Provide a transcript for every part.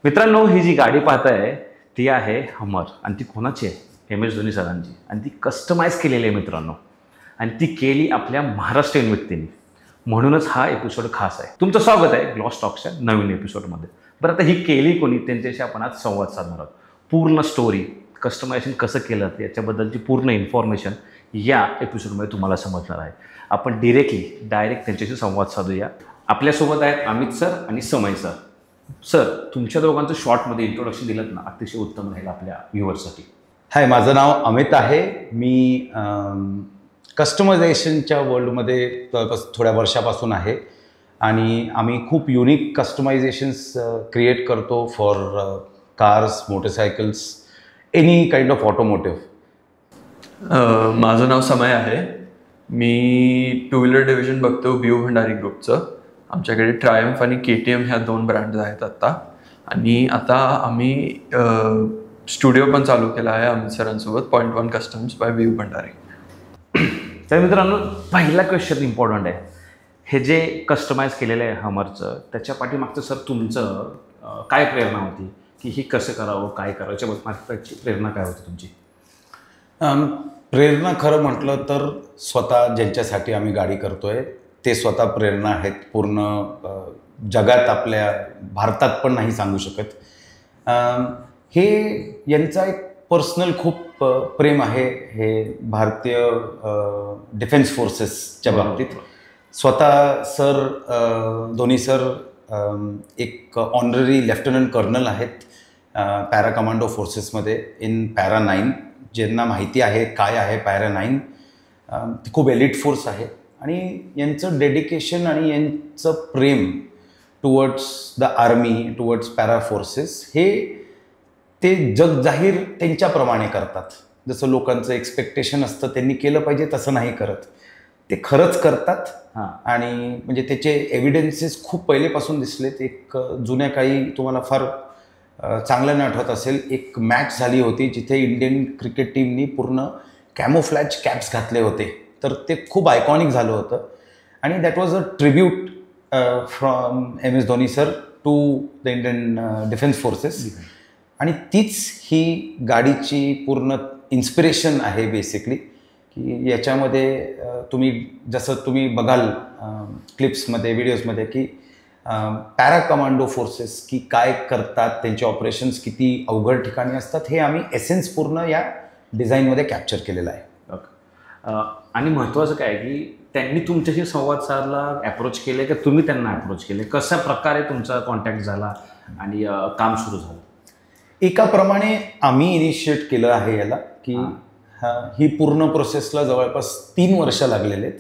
मित्रांनो, ही जी गाडी पाहताय ती आहे हमर आणि ती कोणाची आहे? MS धोनी सरांची. आणि ती कस्टमाइज केलेली आहे मित्रांनो. आणि ती केली आपल्या महाराष्ट्रीयन व्यक्तींनी. म्हणूनच हा एपिसोड खास आहे. तुमचं स्वागत आहे ग्लॉस टॉक्सच्या नवीन एपिसोडमध्ये. बरं, आता ही केली कोणी त्यांच्याशी आपण आज संवाद साधणार आहोत. पूर्ण स्टोरी, कस्टमायझेशन कसं केलं याच्याबद्दलची पूर्ण इन्फॉर्मेशन या एपिसोडमध्ये तुम्हाला समजणार आहे. आपण डायरेक्ट त्यांच्याशी संवाद साधूया. आपल्यासोबत आहेत अमित सर आणि समय सर. सर, तुमच्या दोघांचं शॉर्टमध्ये इंट्रोडक्शन दिलं ना, अतिशय उत्तम राहील आपल्या व्ह्युअर्ससाठी. हाय, माझं नाव अमित आहे. मी कस्टमायझेशनच्या वर्ल्डमध्ये थोड्या वर्षापासून आहे आणि आम्ही खूप युनिक कस्टमायझेशन्स क्रिएट करतो for cars, motorcycles, any kind of automotive. माझं नाव समय आहे. मी टू व्हीलर डिव्हिजन बघतो व्यू भंडारी ग्रुपचं. आमच्याकडे ट्रायम्फ आणि KTM ह्या 2 ब्रँड्स आहेत आत्ता. आणि आता आम्ही स्टुडिओ पण चालू केला आहे अमित सरांसोबत, .1 कस्टम्स बाय व्यू भंडारी. तर मित्रांनो, पहिला क्वेश्चन इम्पॉर्टंट आहे. हे जे कस्टमाइज केलेलं आहे हमरचं, त्याच्या पाठीमागचं सर तुमचं काय प्रेरणा होती की हे कसं करावं, काय करावं, याच्याबद्दल प्रेरणा काय होती तुमची? प्रेरणा खरं म्हटलं तर स्वतः ज्यांच्यासाठी आम्ही गाडी करतोय ते स्वतः प्रेरणा आहेत. पूर्ण जगात, आपल्या भारतात पण नाही सांगू शकत. हे यांचा एक पर्सनल खूप प्रेम आहे हे भारतीय डिफेन्स फोर्सेसच्या बाबतीत. स्वतः सर धोनी सर एक ऑनररी लेफ्टनंट कर्नल आहेत पॅरा कमांडो फोर्सेसमध्ये इन पॅरा 9. ज्यांना माहिती आहे काय आहे पॅरा 9, ती खूप एलिट फोर्स आहे. आणि यांचं डेडिकेशन आणि यांचं प्रेम towards the army, towards para forces, हे ते जगजाहीर त्यांच्याप्रमाणे करतात. जसं लोकांचं एक्सपेक्टेशन असतं त्यांनी केलं पाहिजे तसं नाही करत, ते खरंच करतात. आणि म्हणजे त्याचे एव्हिडन्सेस खूप पहिलेपासून दिसलेत. एक जुन्या काळी तुम्हाला फार चांगलं नाही आठवत असेल, एक मॅच झाली होती जिथे इंडियन क्रिकेट टीमनी पूर्ण कॅमोफ्लॅज कॅप्स घातले होते. तर ते खूप आयकॉनिक झालं होतं आणि that was a tribute from MS Dhoni sir to the Indian defence forces. आणि तीच ही गाडीची पूर्ण इन्स्पिरेशन आहे बेसिकली. की याच्यामध्ये तुम्ही बघाल क्लिप्समध्ये, व्हिडिओजमध्ये की पॅरा कमांडो फोर्सेस की काय करतात, त्यांचे ऑपरेशन्स किती अवघड ठिकाणी असतात, हे आम्ही एसेन्स पूर्ण या डिझाईनमध्ये कॅप्चर केलेलं आहे. आणि महत्त्वाचं काय की त्यांनी तुमच्याशी संवाद साधला, अप्रोच केले का तुम्ही त्यांना अप्रोच केले? कशा प्रकारे तुमचा कॉन्टॅक्ट झाला आणि काम सुरू झालं? एकाप्रमाणे आम्ही इनिशिएट केलं आहे याला की ही पूर्ण प्रोसेसला जवळपास 3 वर्ष लागलेले आहेत.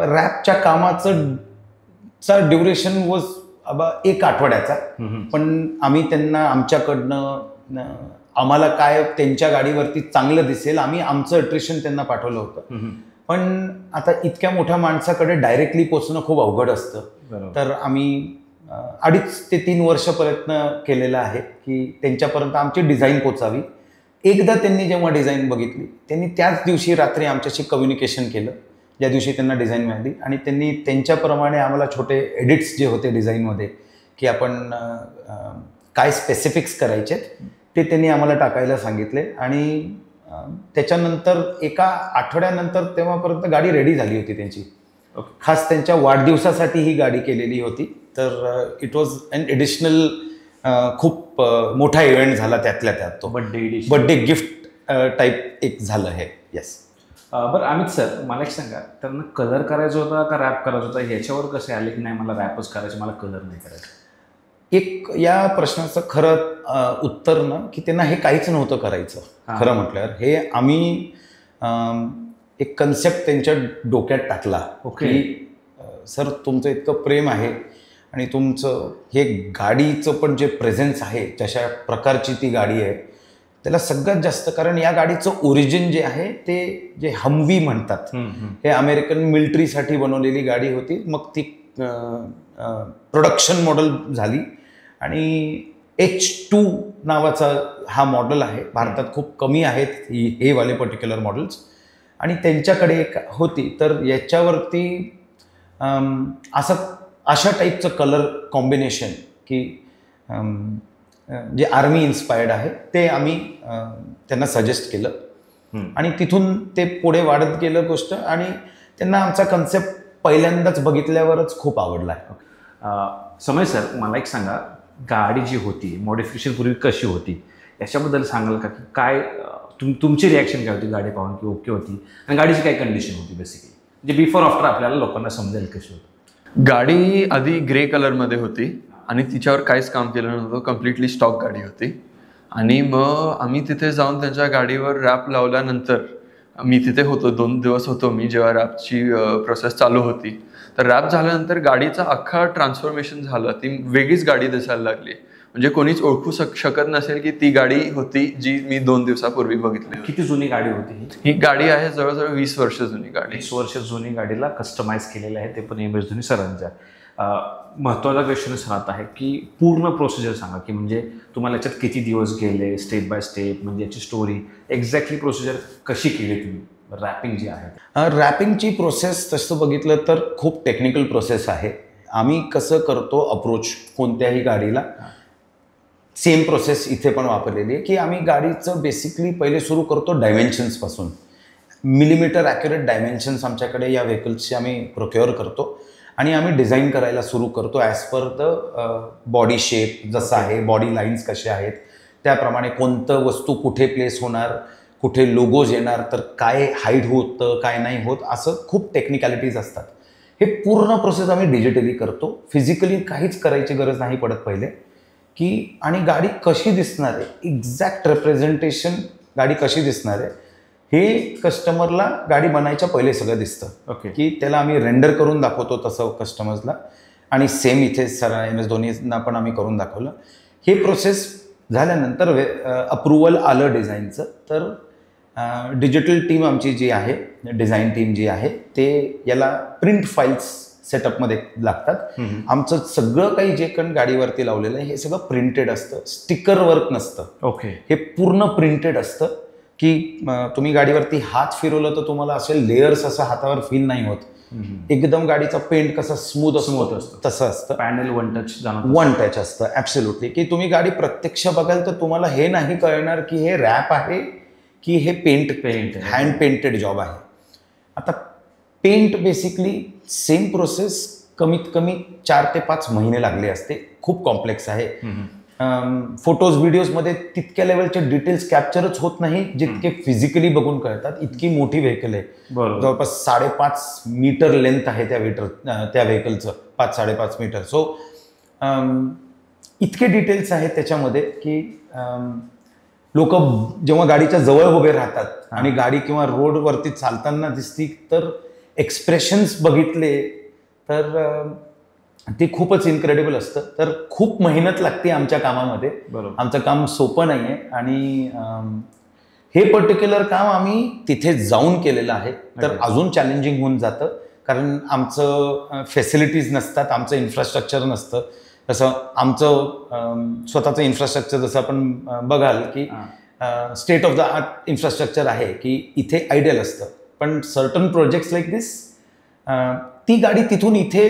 रॅपच्या कामाचा ड्युरेशन वॉज 1 आठवड्याचा. पण आम्ही त्यांना आमच्याकडनं आम्हाला काय त्यांच्या गाडीवरती चांगलं दिसेल, आम्ही आमचं अट्रिशन त्यांना पाठवलं होतं. पण आता इतक्या मोठ्या माणसाकडे डायरेक्टली पोचणं खूप अवघड असतं. तर आम्ही 2.5 ते 3 वर्ष प्रयत्न केलेला आहे की त्यांच्यापर्यंत आमची डिझाईन पोचावी. एकदा त्यांनी जेव्हा डिझाईन बघितली, त्यांनी त्याच दिवशी रात्री आमच्याशी कम्युनिकेशन केलं ज्या दिवशी त्यांना डिझाईन मिळाली. आणि त्यांनी त्यांच्याप्रमाणे आम्हाला छोटे एडिट्स जे होते डिझाईनमध्ये की आपण काय स्पेसिफिक्स करायचे ते त्यांनी आम्हाला टाकायला सांगितले. आणि त्याच्यानंतर 1 आठवड्यानंतर तेव्हापर्यंत गाडी रेडी झाली होती त्यांची. खास त्यांच्या वाढदिवसासाठी ही गाडी केलेली होती. तर इट वॉज अन एडिशनल खूप मोठा इव्हेंट झाला त्यातल्या त्यात. तो बड्डे गिफ्ट टाईप एक झालं हे. येस. बरं अमित सर, मला एक सांगा, त्यांना कलर करायचा होता का रॅप करायचा होता? ह्याच्यावर कसे आले की नाही मला रॅपच करायचं, मला कलर नाही करायचं? एक या प्रश्नाचं खरं उत्तर ना की त्यांना हे काहीच नव्हतं करायचं. खरं म्हटल्यावर हे आम्ही एक कन्सेप्ट त्यांच्या डोक्यात टाकला की सर, तुमचं इतकं प्रेम आहे आणि तुमचं हे गाडीचं पण जे प्रेझेन्स आहे, जशा प्रकारची ती गाडी आहे, त्याला सगळ्यात जास्त, कारण या गाडीचं ओरिजिन जे आहे ते जे हमवी म्हणतात, हे अमेरिकन मिलिटरीसाठी बनवलेली गाडी होती. मग ती प्रोडक्शन मॉडेल झाली आणि H2 नावाचा हा मॉडेल आहे. भारतात खूप कमी आहेत हे वाले पर्टिक्युलर मॉडेल्स. आणि त्यांच्याकडे एक होती. तर याच्यावरती अशा टाईपचं कलर कॉम्बिनेशन की जे आर्मी इन्स्पायर्ड आहे ते आम्ही त्यांना सजेस्ट केलं आणि तिथून ते पुढे वाढत गेलं गोष्ट आणि त्यांना आमचा कन्सेप्ट पहिल्यांदाच बघितल्यावरच खूप आवडला आहे. समय सर, मला एक सांगा, गाडी जी होती मॉडिफिकेशन पूर्वी कशी होती याच्याबद्दल सांगाल का, की काय तुमची रिॲक्शन काय होती गाडी पाहून, की ओके होती आणि गाडीची काय कंडिशन होती बेसिकली, म्हणजे बिफोर आफ्टर आपल्याला लोकांना समजेल कशी होती. गाडी आधी ग्रे कलरमध्ये होती आणि तिच्यावर काहीच काम केलं नव्हतं, कम्प्लिटली स्टॉक गाडी होती. आणि मग आम्ही तिथे जाऊन त्यांच्या गाडीवर रॅप लावल्यानंतर, मी तिथे होतो 2 दिवस होतो मी जेव्हा रॅपची प्रोसेस चालू होती, तर रॅप झाल्यानंतर गाडीचा अख्खा ट्रान्सफॉर्मेशन झालं, ती वेगळीच गाडी दिसायला लागली. म्हणजे कोणीच ओळखू शकत नसेल की ती गाडी होती जी मी 2 दिवसापूर्वी बघितली. किती जुनी गाडी होती ही गाडी आहे जवळजवळ 20 वर्ष जुनी गाडी. 20 वर्ष जुनी गाडीला कस्टमाइज केलेलं आहे, ते पण MS धोनी सरांच्या. महत्त्वाचा क्वेश्चन सर आता आहे की पूर्ण प्रोसिजर सांगा, की म्हणजे तुम्हाला याच्यात किती दिवस गेले, स्टेप बाय स्टेप, म्हणजे याची स्टोरी एक्झॅक्टली प्रोसिजर कशी केली तुम्ही, रॅपिंग जी आहे. रॅपिंगची प्रोसेस तसं बघितलं तर खूप टेक्निकल प्रोसेस आहे. आम्ही कसं करतो अप्रोच कोणत्याही गाडीला, सेम प्रोसेस इथे पण वापरलेली आहे, की आम्ही गाडीचं बेसिकली पहिले सुरू करतो डायमेन्शन्सपासून. मिलीमीटर ॲक्युरेट डायमेन्शन्स आमच्याकडे या व्हेकल्सचे आम्ही प्रोक्युअर करतो आणि आम्ही डिझाईन करायला सुरू करतो as per the body shape जसं आहे, बॉडी लाईन्स कशा आहेत त्याप्रमाणे, कोणतं वस्तू कुठे प्लेस होणार, कुठे लोगोज येणार, तर काय हाईट होतं काय नाही होत, असं खूप टेक्निकॅलिटीज असतात. हे पूर्ण प्रोसेस आम्ही डिजिटली करतो, फिजिकली काहीच करायची गरज नाही पडत पहिले. की आणि गाडी कशी दिसणार आहे, एक्झॅक्ट रिप्रेझेंटेशन गाडी कशी दिसणार आहे हे कस्टमरला गाडी बनायच्या पहिले सगळं दिसतं. ओके. की त्याला आम्ही रेंडर करून दाखवतो तसं कस्टमर्सला, आणि सेम इथे सर MS धोनींना पण आम्ही करून दाखवलं. हे प्रोसेस झाल्यानंतर अप्रुव्हल आलं डिझाईनचं, तर डिजिटल टीम आमची जी आहे, डिझाईन टीम जी आहे, ते याला प्रिंट फाईल्स सेटअपमध्ये लागतात. आमचं सगळं काही जे पण गाडीवरती लावलेलं आहे हे सगळं प्रिंटेड असतं, स्टिकर वर्क नसतं. ओके. हे पूर्ण प्रिंटेड असतं की तुम्ही गाडीवरती हात फिरवलं तर तुम्हाला असे लेयर्स असं हातावर फील नाही होत. एकदम गाडीचा पेंट कसा स्मूथ असतं तसं असतं. पॅनल वन टच असतं ॲब्सोल्युटली. की तुम्ही गाडी प्रत्यक्ष बघाल तर तुम्हाला हे नाही कळणार की हे रॅप आहे की हे पेंट हँड पेंटेड जॉब आहे. आता पेंट बेसिकली सेम प्रोसेस कमीत कमी 4 ते 5 महिने लागले असते. खूप कॉम्प्लेक्स आहे. फोटोज व्हिडिओजमध्ये तितक्या लेवलचे डिटेल्स कॅप्चरच होत नाही जितके फिजिकली बघून कळतात. इतकी मोठी व्हेकल आहे, जवळपास 5.5 मीटर लेंथ आहे त्या व्हेकलचं, 5-5.5 मीटर. सो इतके डिटेल्स आहेत त्याच्यामध्ये की लोक जेव्हा गाडीच्या जवळ उभे राहतात आणि गाडी किंवा रोडवरती चालताना दिसती तर एक्सप्रेशन्स बघितले तर ते खूपच इन्क्रेडिबल असतं. तर खूप मेहनत लागते आमच्या कामामध्ये. आमचं काम सोपं नाही आहे आणि हे पर्टिक्युलर काम आम्ही तिथे जाऊन केलेलं आहे, तर अजून चॅलेंजिंग होऊन जातं. कारण आमचं फॅसिलिटीज नसतात, आमचं इन्फ्रास्ट्रक्चर नसतं. तसं आमचं स्वतःचं इन्फ्रास्ट्रक्चर जसं आपण बघाल की state of the art infrastructure आहे की इथे आयडियल असतं. पण सर्टन प्रोजेक्ट्स लाईक दिस, ती गाडी तिथून इथे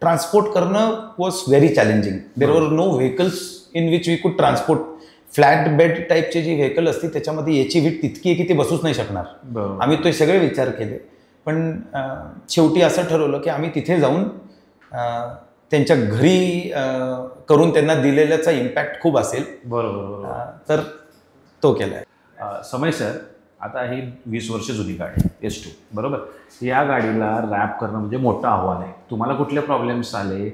ट्रान्सपोर्ट करणं was very challenging. There were no vehicles in which we could transport. Flat bed टाईपची जी व्हेकल असते त्याच्यामध्ये याची वीट तितकी आहे की ती बसूच नाही शकणार. आम्ही ते सगळे विचार केले, पण शेवटी असं ठरवलं की आम्ही तिथे जाऊन त्यांच्या घरी करून त्यांना दिलेल्याचा इम्पॅक्ट खूप असेल. बरोबर. तर तो केला आहे. समय सर, आता ही 20 वर्ष जुनी गाडी S2, बरोबर. या गाडीला रॅप करणं म्हणजे मोठं आव्हान आहे. तुम्हाला कुठले प्रॉब्लेम्स आले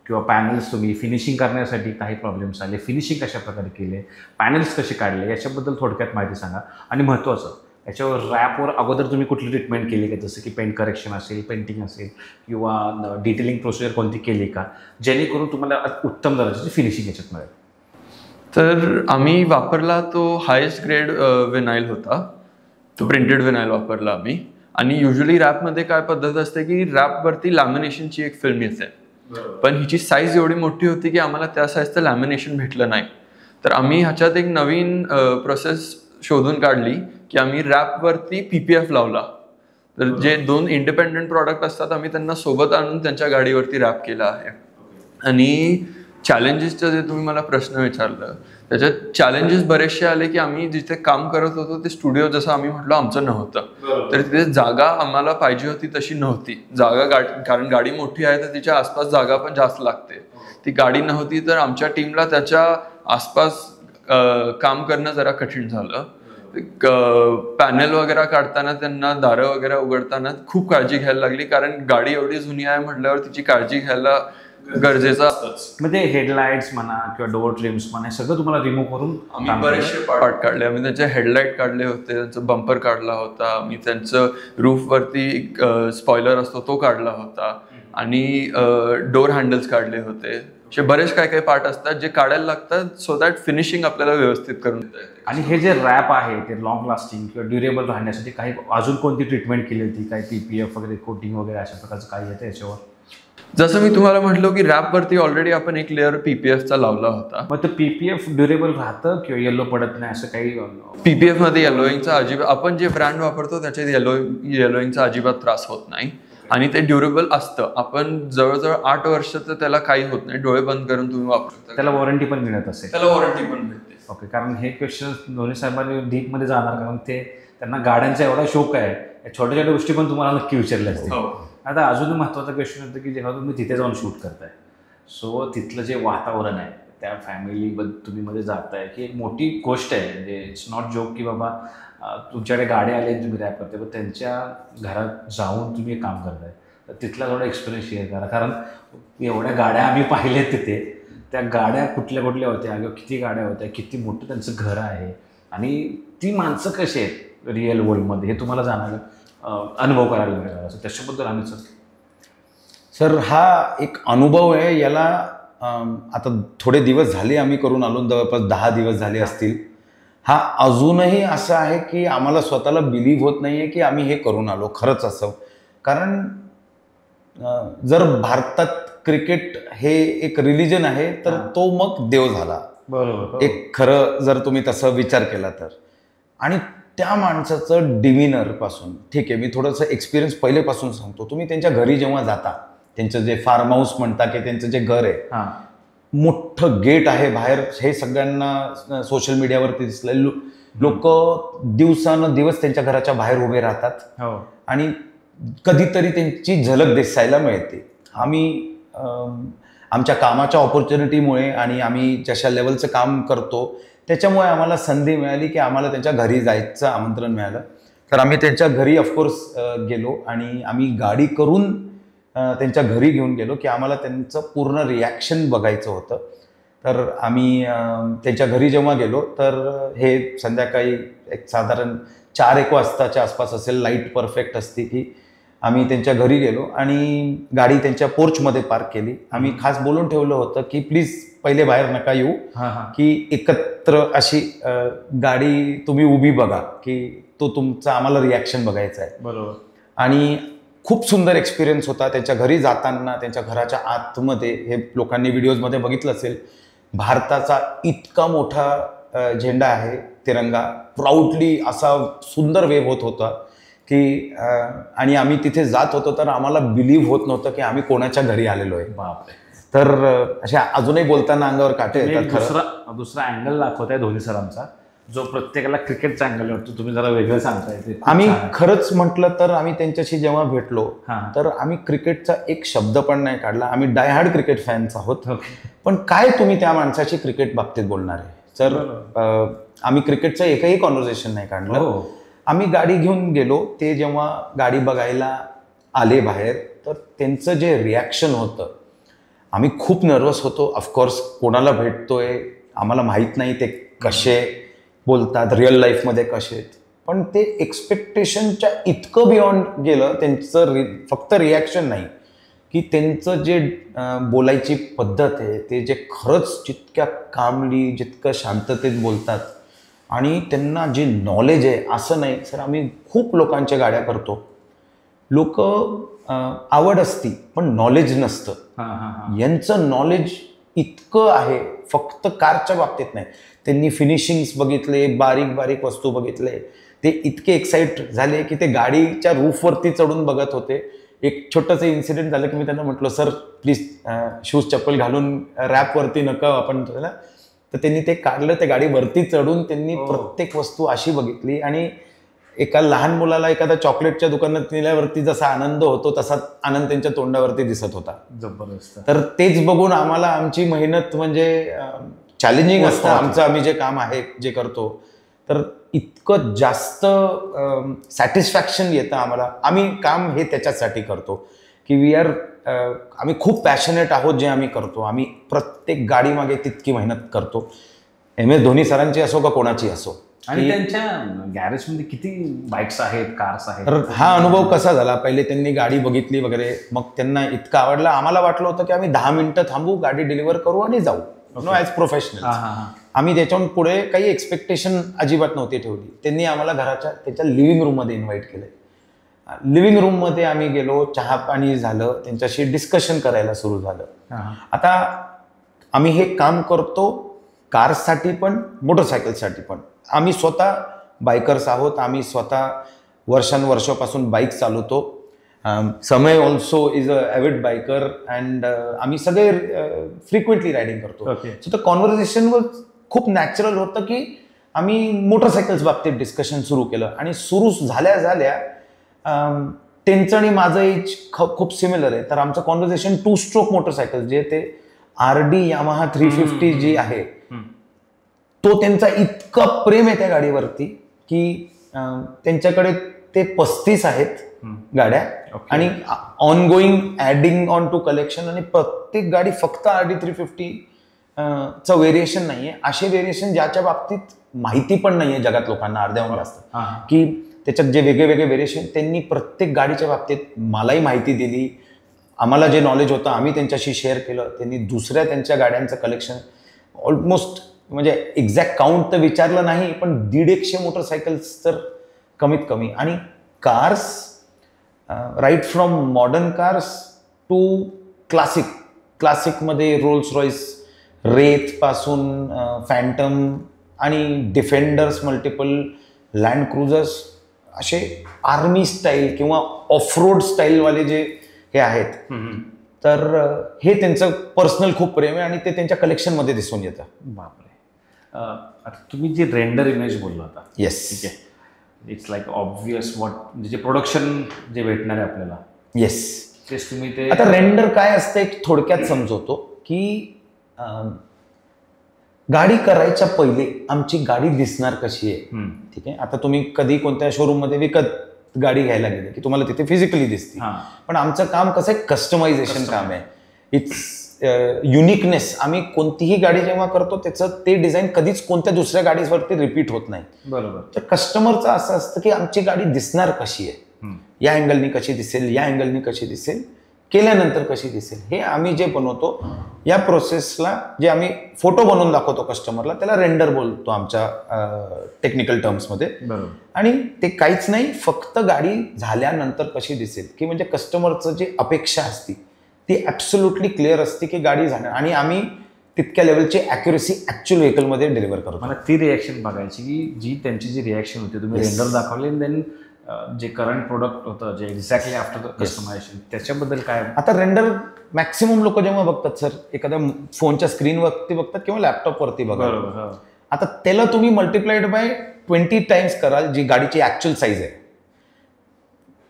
किंवा पॅनल्स तुम्ही फिनिशिंग करण्यासाठी काही प्रॉब्लेम्स आले, फिनिशिंग कशा प्रकारे केले, पॅनल्स कसे काढले, याच्याबद्दल थोडक्यात माहिती सांगा. आणि महत्त्वाचं, याच्यावर रॅपवर अगोदर तुम्ही कुठली ट्रीटमेंट केली का, जसं की पेंट करेक्शन असेल, पेंटिंग असेल किंवा डिटेलिंग प्रोसिजर कोणती केली का, जेणेकरून तुम्हाला उत्तम दर्जाची फिनिशिंग याच्यात मिळेल. तर आम्ही वापरला तो हायेस्ट ग्रेड विनाईल होता, तो प्रिंटेड विनाईल वापरला आम्ही. आणि युजली रॅपमध्ये काय पद्धत असते की रॅपवरती लॅमिनेशनची एक फिल्म येते, पण हिची साईज एवढी मोठी होती की आम्हाला त्या साईजचं लॅमिनेशन भेटलं नाही. तर आम्ही ह्याच्यात एक नवीन प्रोसेस शोधून काढली की आम्ही रॅपवरती PPF लावला. तर जे 2 इंडिपेंडंट प्रॉडक्ट असतात आम्ही त्यांना सोबत आणून त्यांच्या गाडीवरती रॅप केला आहे. आणि चॅलेंजेसचं जे तुम्ही मला प्रश्न विचारलं त्याच्यात चॅलेंजेस बरेचसे आले की आम्ही जिथे काम करत होतो ते स्टुडिओ जसं आम्ही म्हटलं आमचं नव्हतं, तर तिथे जागा आम्हाला पाहिजे होती तशी नव्हती. कारण गाडी मोठी आहे तर तिच्या आसपास जागा पण जास्त लागते. ती गाडी नव्हती तर आमच्या टीमला त्याच्या आसपास काम करणं जरा कठीण झालं. पॅनल वगैरे काढताना त्यांना दारं वगैरे उघडताना खूप काळजी घ्यायला लागली, कारण गाडी एवढी जुनी आहे म्हटल्यावर तिची काळजी घ्यायला गरजेचं असतंच. म्हणजे हेडलाईट्स म्हणा किंवा डोअर ट्रिम्स म्हणा हे सगळं तुम्हाला रिमूव्ह करून आम्ही बरेचसे पार्ट काढले. आम्ही त्यांचे हेडलाईट काढले होते, त्यांचं बंपर काढला होता, आम्ही त्यांचं रूफवरती स्पॉइलर असतो तो काढला होता आणि डोअर हँडल्स काढले होते. असे बरेच काय पार्ट असतात जे काढायला लागतात सो दॅट फिनिशिंग आपल्याला व्यवस्थित करून देता येते. आणि हे जे रॅप आहे ते लॉंग लास्टिंग किंवा ड्युरेबल राहण्यासाठी काही अजून कोणती ट्रीटमेंट केली होती, काही PPF वगैरे कोटिंग वगैरे अशा प्रकारचं काही येतं याच्यावर? जसं मी तुम्हाला म्हटलो की रॅपवरती ऑलरेडी आपण एक लेअर PPFचा लावला होता. मग ते PPF ड्युरेबल राहतं किंवा येलो पडत नाही असं काही? PPF मध्ये येलोईंगचा अजिबात, आपण जे ब्रँड वापरतो त्याच्यात येलोईंगचा अजिबात त्रास होत नाही आणि ते ड्युरेबल असतं. आपण जवळजवळ 8 वर्ष तर त्याला काही होत नाही, डोळे बंद करून तुम्ही वापरता. त्याला वॉरंटी पण मिळत असेल? त्याला वॉरंटी पण मिळते. ओके, कारण हे क्वेश्चन धोनी साहेबांनी डीपमध्ये जाणार, कारण ते त्यांना गाड्यांचा एवढा शौक आहे, या छोट्या छोट्या गोष्टी पण तुम्हाला नक्की विचारल्या असतील. आता अजून महत्त्वाचा क्वेश्चन होतं की जेव्हा तुम्ही तिथे जाऊन शूट करताय सो तिथलं जे वातावरण आहे त्या फॅमिलीबद्दल तुम्ही मध्ये जाताय की एक मोठी गोष्ट आहे. म्हणजे इट्स नॉट जोक की बाबा तुमच्याकडे गाडी आली आणि तुम्ही रॅप करताय, पण त्यांच्या घरात जाऊन तुम्ही काम करताय तर तिथला थोडा एक्सपिरियन्स शेअर करा. कारण एवढ्या गाड्या आम्ही पाहिल्यात तिथे, त्या गाड्या कुठल्या कुठल्या होत्या किंवा किती गाड्या होत्या, किती मोठं त्यांचं घर आहे आणि ती माणसं कशी आहेत रिअल वर्ल्डमध्ये हे तुम्हाला जाणारं अनुभव करायला मिळाला. असं त्याच्याबद्दल आम्ही सर हा एक अनुभव आहे. याला आता थोडे दिवस झाले आम्ही करून आलो, जवळपास 10 दिवस झाले असतील. हा अजूनही असं आहे की आम्हाला स्वतःला बिलीव्ह होत नाही आहे की आम्ही हे करून आलो खरंच असं. कारण जर भारतात क्रिकेट हे एक रिलिजन आहे तर तो मग देव झाला. बरोबर. एक खरं जर तुम्ही तसं विचार केला तर. आणि त्या माणसाचं डिव्हिनर पासून, ठीक आहे मी थोडंसं एक्सपिरियन्स पहिलेपासून सांगतो. तुम्ही त्यांच्या घरी जेव्हा जाता, त्यांचं जे फार्म हाऊस म्हणता की त्यांचं जे घर आहे, मोठं गेट आहे बाहेर, हे सगळ्यांना सोशल मीडियावरती दिसलं. लोक दिवसानुदिवस त्यांच्या घराच्या बाहेर उभे राहतात आणि कधीतरी त्यांची झलक दिसायला मिळते. आम्ही आमच्या कामाच्या ऑपॉर्च्युनिटीमुळे आणि आम्ही जशा लेवलचं काम करतो त्याच्यामुळे आम्हाला संधी मिळाली की आम्हाला त्यांच्या घरी जायचं आमंत्रण मिळालं. तर आम्ही त्यांच्या घरी ऑफकोर्स गेलो आणि आम्ही गाडी करून त्यांच्या घरी घेऊन गेलो की आम्हाला त्यांचं पूर्ण रिॲक्शन बघायचं होतं. तर आम्ही त्यांच्या घरी जेव्हा गेलो तर हे संध्याकाळी एक साधारण 4-1 वाजताच्या आसपास असेल, लाईट परफेक्ट असते की आम्ही त्यांच्या घरी गेलो आणि गाडी त्यांच्या पोर्चमध्ये पार्क केली. आम्ही खास बोलून ठेवलं होतं की प्लीज पहिले बाहेर नका येऊ, की एकत्र अशी गाडी तुम्ही उभी बघा की तो तुमचा आम्हाला रिॲक्शन बघायचा आहे. बरोबर. आणि खूप सुंदर एक्सपिरियन्स होता. त्यांच्या घरी जाताना त्यांच्या घराच्या आतमध्ये, हे लोकांनी व्हिडिओजमध्ये बघितलं असेल, भारताचा इतका मोठा झेंडा आहे, तिरंगा प्राऊडली असा सुंदर वेव्ह होत होता की आणि आम्ही तिथे जात होतो तर आम्हाला बिलीव्ह होत नव्हतं की आम्ही कोणाच्या घरी आलेलो आहे. बापरे. तर अशा अजूनही बोलताना अंगावर काटे येतात. दुसरा अँगल दाखवताय धोनी सरांचा, जो प्रत्येकाला क्रिकेटचा अँगल वाटतो, तुम्ही जरा वेगळं सांगताय. आम्ही खरंच म्हटलं तर आम्ही त्यांच्याशी जेव्हा भेटलो तर आम्ही क्रिकेटचा एक शब्द पण नाही काढला. आम्ही डायहार्ड क्रिकेट फॅन्स आहोत. पण काय तुम्ही त्या माणसाशी क्रिकेट बाबतीत बोलणार आहे? तर आम्ही क्रिकेटचं एकही कॉन्व्हर्सेशन नाही काढलं. आम्ही गाडी घेऊन गेलो. ते जेव्हा गाडी बघायला आले बाहेर तर त्यांचं जे रिॲक्शन होतं, आम्ही खूप नर्वस होतो. ऑफकोर्स कोणाला भेटतोय आम्हाला माहीत नाही ते कसे बोलतात, रिअल लाईफमध्ये कसे आहेत, पण ते एक्सपेक्टेशनच्या इतकं बियॉन्ड गेलं. त्यांचं फक्त रिॲक्शन नाही की त्यांचं जे बोलायची पद्धत आहे ते जे खरंच जितक्या कामली, जितकं शांततेत बोलतात आणि त्यांना जे नॉलेज आहे. असं नाही सर, आम्ही खूप लोकांच्या गाड्या करतो, लोक आवड असती पण नॉलेज नसतं. यांचं नॉलेज इतकं आहे, फक्त कारच्या बाबतीत नाही. त्यांनी फिनिशिंग्स बघितले, बारीक बारीक वस्तू बघितले, ते इतके एक्साइट झाले की ते गाडीच्या रूफवरती चढून बघत होते एक छोटंसं इन्सिडेंट झालं की मी त्यांना म्हटलं सर प्लीज शूज चप्पल घालून रॅपवरती नका आपण ना. तर त्यांनी ते काढलं, त्या गाडीवरती चढून त्यांनी प्रत्येक वस्तू अशी बघितली. आणि एका लहान मुलाला एखाद्या चॉकलेटच्या दुकानात नेल्यावरती जसा आनंद होतो तसा आनंद त्यांच्या तोंडावरती दिसत होता. जबरदस्त. तर तेच बघून आम्हाला आमची मेहनत म्हणजे चॅलेंजिंग असतं आमचं, आम्ही जे काम आहे जे करतो, तर इतकं जास्त सॅटिस्फॅक्शन येतं आम्हाला. आम्ही काम हे त्याच्यासाठी करतो की आम्ही खूप पॅशनेट आहोत जे आम्ही करतो. आम्ही प्रत्येक गाडीमागे तितकी मेहनत करतो. MS धोनी सरांची असो का कोणाची असो. आणि त्यांच्या गॅरेजमध्ये किती बाईक्स आहेत, कार्स आहेत? तर हा अनुभव कसा झाला, पहिले त्यांनी गाडी बघितली वगैरे, मग त्यांना इतकं आवडलं. आम्हाला वाटलं होतं की आम्ही 10 मिनिटं थांबू, गाडी डिलिव्हर करू आणि जाऊ, नो ॲज प्रोफेशनल. आम्ही त्याच्याहून पुढे काही एक्सपेक्टेशन अजिबात नव्हती ठेवली. त्यांनी आम्हाला त्याच्या लिव्हिंग रूममध्ये इन्व्हाइट केलं. लिव्हिंग रूममध्ये आम्ही गेलो, चहा पाणी झालं, त्यांच्याशी डिस्कशन करायला सुरू झालं. आता आम्ही हे काम करतो कार्ससाठी पण मोटरसायकलसाठी पण. आम्ही स्वतः बायकर्स आहोत, आम्ही स्वतः वर्षानुवर्षापासून बाईक चालवतो. Samay also is a avid biker and आम्ही सगळे फ्रिक्वेंटली रायडिंग करतो. सो द कॉन्व्हर्सेशन खूप नॅचरल होतं की आम्ही मोटरसायकल्स बाबतीत डिस्कशन सुरू केलं. आणि सुरू झाल्या त्यांचं आणि माझं एज खूप सिमिलर आहे. तर आमचं कॉन्व्हर्सेशन 2 स्ट्रोक मोटरसायकल जे ते RD यामाहा 350 जी आहे, तो त्यांचा इतका प्रेम आहे त्या गाडीवरती की त्यांच्याकडे ते 35 आहेत गाड्या. आणि ongoing adding on to collection. आणि प्रत्येक गाडी फक्त RD 350 चं व्हेरिएशन नाहीये, असे व्हेरिएशन ज्याच्या बाबतीत माहिती पण नाहीये जगात लोकांना अर्ध्याहून जास्त, की त्याच्यात जे वेगळे वेगळे व्हेरिएशन. त्यांनी प्रत्येक गाडीच्या बाबतीत मलाही माहिती दिली. आम्हाला जे नॉलेज होतं आम्ही त्यांच्याशी शेअर केलं. त्यांनी दुसऱ्या त्यांच्या गाड्यांचं कलेक्शन ऑलमोस्ट, म्हणजे एक्झॅक्ट काउंट तर विचारलं नाही, पण 150 मोटरसायकल्स तर कमीत कमी. आणि cars, right from modern cars to क्लासिकमध्ये रोल्स रॉईस रेथ पासून फॅन्टम आणि डिफेंडर्स, मल्टिपल लँड क्रुझर्स, असे आर्मी स्टाईल किंवा ऑफ रोड स्टाईलवाले जे हे आहेत. तर हे त्यांचं पर्सनल खूप प्रेम आहे आणि ते त्यांच्या कलेक्शनमध्ये दिसून येतं. बापरे. आता तुम्ही जे रेंडर इमेज बोलला होता, येस, ठीक आहे, इट्स लाईक ऑब्व्हियस म्हणजे जे प्रोडक्शन जे भेटणार आहे आपल्याला, येस, तेच तुम्ही ते. आता रेंडर काय असतं एक थोडक्यात समजवतो की गाडी करायच्या पहिले आमची गाडी दिसणार कशी आहे. ठीक आहे, आता तुम्ही कधी कोणत्या शोरूममध्ये विकत गाडी घ्यायला गेले की तुम्हाला तिथे फिजिकली दिसते, पण आमचं काम कसं आहे, कस्टमायझेशन काम आहे. It's uniqueness. आम्ही कोणतीही गाडी जेव्हा करतो त्याचं ते डिझाईन कधीच कोणत्या दुसऱ्या गाडीवरती रिपीट होत नाही. बरोबर. तर कस्टमरचं असं असतं की आमची गाडी दिसणार कशी आहे, या अँगलनी कशी दिसेल, या अँगलनी कशी दिसेल, केल्यानंतर कशी दिसेल, हे आम्ही जे बनवतो या प्रोसेसला जे आम्ही फोटो बनवून दाखवतो कस्टमरला, त्याला रेंडर बोलतो आमच्या टेक्निकल टर्म्समध्ये. आणि ते काहीच नाही, फक्त गाडी झाल्यानंतर कशी दिसेल, की म्हणजे कस्टमरचं जे अपेक्षा असती ती ॲब्सोल्युटली क्लिअर असते की गाडी झाल्या. आणि आम्ही तितक्या लेवलची ॲक्युरेसी ॲक्च्युअल व्हेकलमध्ये डिलिव्हर करतो. मला ती रिॲक्शन बघायची की जी त्यांची जी रिॲक्शन होती, तुम्ही रेंडर दाखवले देन जे करंट प्रोडक्ट होतं जे एक्झॅक्टली आफ्टर कस्टमायझेशन, त्याच्याबद्दल काय? आता रेंडर मॅक्सिमम लोक जेव्हा बघतात सर, एखाद्या फोनच्या स्क्रीनवरती बघतात किंवा लॅपटॉपवरती बघतात. आता त्याला तुम्ही मल्टिप्लाइड बाय 20 टाइम्स कराल, जी गाडीची ॲक्च्युअल साईज आहे,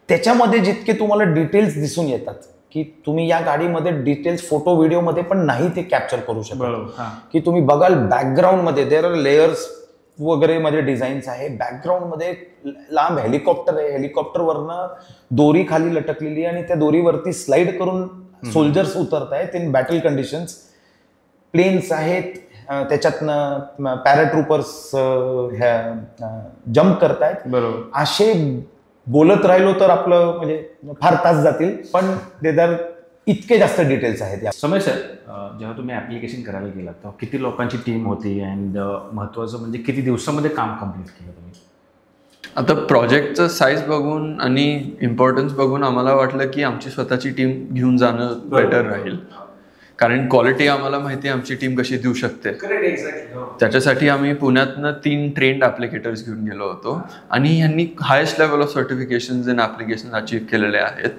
त्याच्यामध्ये जितके तुम्हाला डिटेल्स दिसून येतात की तुम्ही या गाडीमध्ये डिटेल्स फोटो व्हिडिओमध्ये पण नाही ते कॅप्चर करू शकत. की तुम्ही बघाल बॅकग्राऊंडमध्ये देअर आर लेयर्स वगैरे मध्ये डिझाईन्स आहे, बॅकग्राऊंडमध्ये लांब हेलिकॉप्टर आहे, हेलिकॉप्टरवरनं दोरी खाली लटकलेली आणि त्या दोरीवरती स्लाइड करून सोल्जर्स उतरत आहेत इन बॅटल कंडिशन्स. प्लेन्स आहेत, त्याच्यातनं पॅराट्रुपर्स जम्प करतायत. बरोबर. असे बोलत राहिलो तर आपलं म्हणजे फार तास जातील, पण देदार इतके जास्त डिटेल्स आहेत. समय सर, जेव्हा तुम्ही ऍप्लिकेशन करायला गेलात तेव्हा किती लोकांची टीम होती अँड महत्वाचं म्हणजे किती दिवसामध्ये काम कम्प्लीट केलं तुम्ही? आता प्रोजेक्टचं साईज बघून आणि इम्पॉर्टन्स बघून आम्हाला वाटलं की आमची स्वतःची टीम घेऊन जाणं बेटर राहील, कारण क्वालिटी आम्हाला माहिती आहे आमची टीम कशी देऊ शकते. त्याच्यासाठी आम्ही पुण्यातनं 3 ट्रेंड ॲप्लिकेटर्स घेऊन गेलो होतो आणि ह्यांनी highest level of certifications in application achieve केलेले आहेत.